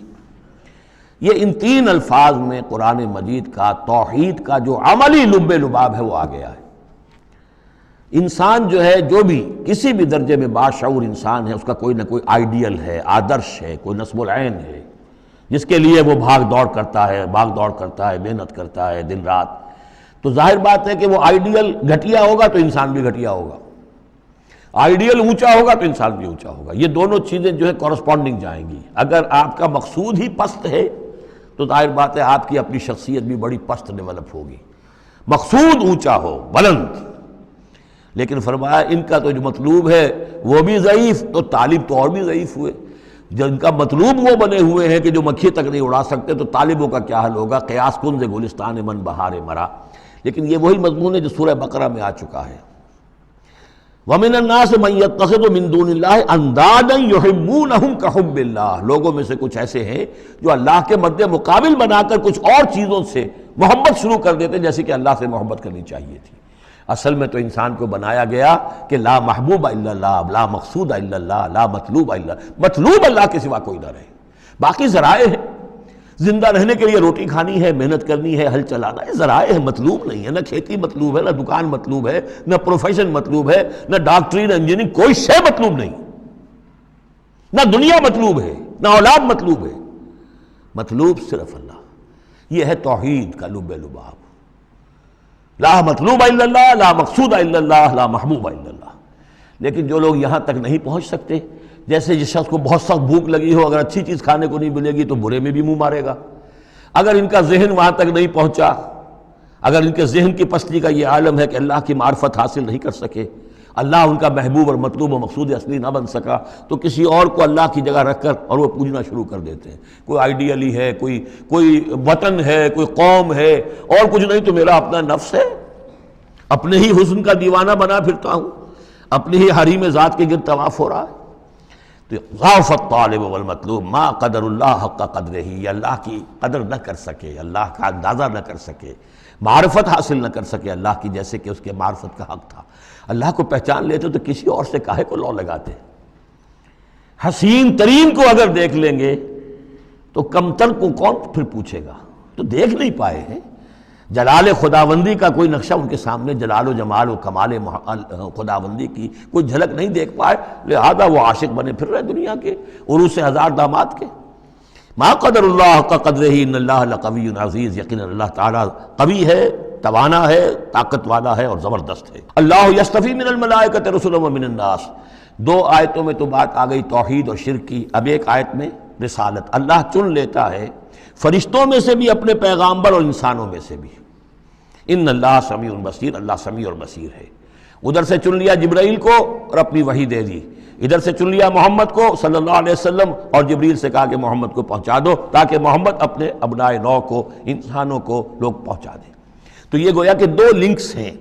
یہ ان 3 الفاظ میں قرآن مجید کا توحید کا جو عملی لب لباب ہے وہ آ گیا ہے۔ انسان جو ہے، جو بھی کسی بھی درجے میں باشعور انسان ہے، اس کا کوئی نہ کوئی آئیڈیل ہے، آدرش ہے، کوئی نصب العین ہے، جس کے لیے وہ بھاگ دوڑ کرتا ہے، محنت کرتا ہے دن رات۔ تو ظاہر بات ہے کہ وہ آئیڈیل گھٹیا ہوگا تو انسان بھی گھٹیا ہوگا، آئیڈیل اونچا ہوگا تو انسان بھی اونچا ہوگا۔ یہ دونوں چیزیں جو ہے کورسپونڈنگ جائیں گی۔ اگر آپ کا مقصود ہی پست ہے تو ظاہر بات ہے آپ کی اپنی شخصیت بھی بڑی پست ڈیولپ ہوگی۔ مقصود اونچا ہو، بلند، لیکن فرمایا ان کا تو جو مطلوب ہے وہ بھی ضعیف، تو طالب تو اور بھی ضعیف ہوئے۔ جن کا مطلوب وہ بنے ہوئے ہیں کہ جو مکھی تک نہیں اڑا سکتے، تو طالبوں کا کیا حل ہوگا؟ قیاس کن سے گلستان من بہار مرا۔ لیکن یہ وہی مضمون ہے جو سورہ بقرہ میں آ چکا ہے۔ وَمِنَ النَّاسِ مَن يَتَّخِذُ مِن دُونِ اللَّهِ أَندَادًا يُحِبُّونَهُمْ كَحُبِّ اللَّهِ، لوگوں میں سے کچھ ایسے ہیں جو اللہ کے مد مقابل بنا کر کچھ اور چیزوں سے محبت شروع کر دیتے جیسے کہ اللہ سے محبت کرنی چاہیے تھی۔ اصل میں تو انسان کو بنایا گیا کہ لا محبوب الا اللہ، لا مقصود الا اللہ، لا مطلوب الا اللہ، مطلوب اللہ کے سوا کوئی نہ رہے، باقی ذرائع ہیں۔ زندہ رہنے کے لیے روٹی کھانی ہے، محنت کرنی ہے، ہل چلانا ہے، ذرائع ہے، مطلوب نہیں ہے۔ نہ کھیتی مطلوب ہے، نہ دکان مطلوب ہے، نہ پروفیشن مطلوب ہے، نہ ڈاکٹری، نہ انجینئرنگ، کوئی شے مطلوب نہیں، نہ دنیا مطلوب ہے، نہ اولاد مطلوب ہے، مطلوب صرف اللہ۔ یہ ہے توحید کا لب لباب، لا مطلوب الا اللہ، لا مقصود الا اللہ، لا محبوب الا اللہ۔ لیکن جو لوگ یہاں تک نہیں پہنچ سکتے، جیسے جس شخص کو بہت سخت بھوک لگی ہو، اگر اچھی چیز کھانے کو نہیں ملے گی تو برے میں بھی منہ مارے گا۔ اگر ان کا ذہن وہاں تک نہیں پہنچا، اگر ان کے ذہن کی پستی کا یہ عالم ہے کہ اللہ کی معرفت حاصل نہیں کر سکے، اللہ ان کا محبوب اور مطلوب و مقصود اصلی نہ بن سکا، تو کسی اور کو اللہ کی جگہ رکھ کر اور وہ پوجنا شروع کر دیتے ہیں۔ کوئی آئیڈیلی ہے، کوئی وطن ہے، کوئی قوم ہے، اور کچھ نہیں تو میرا اپنا نفس ہے، اپنے ہی حسن کا دیوانہ بنا پھرتا ہوں، اپنی ہی حریم ذات کے گرد طواف ہو رہا ہے۔ تو ضعف الطالب والمطلوب ما قدر اللہ حق قدرہ، یہ اللہ کی قدر نہ کر سکے، اللہ کا اندازہ نہ کر سکے، معرفت حاصل نہ کر سکے اللہ کی جیسے کہ اس کے معرفت کا حق تھا۔ اللہ کو پہچان لیتے تو کسی اور سے کاہے کو لو لگاتے؟ حسین ترین کو اگر دیکھ لیں گے تو کمتر کو کون پھر پوچھے گا؟ تو دیکھ نہیں پائے ہیں جلال خداوندی کا کوئی نقشہ ان کے سامنے، جلال و جمال و کمال خداوندی کی کوئی جھلک نہیں دیکھ پائے، لہذا وہ عاشق بنے پھر رہے دنیا کے عروس ہزار داماد کے۔ ما قدر اللہ کا قدرہ ان اللہ لقوی عزیز، یقیناً اللہ تعالیٰ قوی ہے، توانا ہے، طاقت والا ہے اور زبردست ہے۔ اللہ یصطفی من الملائکۃ رسلا ومن الناس، 2 آیتوں میں تو بات آ گئی توحید اور شرک کی، اب ایک آیت میں رسالت، اللہ چن لیتا ہے فرشتوں میں سے بھی اپنے پیغامبر اور انسانوں میں سے بھی۔ ان اللہ سمیع بصیر، اللہ سمیع اور بصیر ہے۔ ادھر سے چن لیا جبرائیل کو اور اپنی وحی دے دی، ادھر سے چن لیا محمد کو صلی اللہ علیہ وسلم، اور جبریل سے کہا کہ محمد کو پہنچا دو، تاکہ محمد اپنے ابنائے نو کو، انسانوں کو لوگ پہنچا دیں۔ تو یہ گویا کہ دو لنکس ہیں،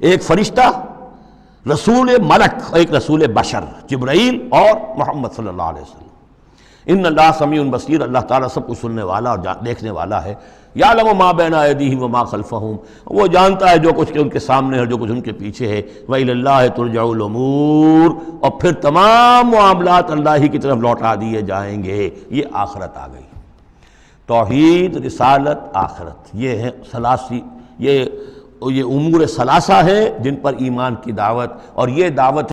ایک فرشتہ رسول ملک، ایک رسول بشر جبرائیل اور محمد صلی اللہ علیہ وسلم۔ ان اللہ سمیع بصیر، اللہ تعالیٰ سب کچھ سننے والا اور دیکھنے والا ہے۔ یعلم ما بین ایدیہم وما خلفہم، وہ جانتا ہے جو کچھ کہ ان کے سامنے ہے، جو کچھ ان کے پیچھے ہے۔ وإلی اللہ ترجع الامور، اور پھر تمام معاملات اللہ ہی کی طرف لوٹا دیے جائیں گے۔ یہ آخرت آ گئی، توحید، رسالت، آخرت، یہ ہے ثلاثی، یہ امور ثلاثہ ہیں جن پر ایمان کی دعوت، اور یہ دعوت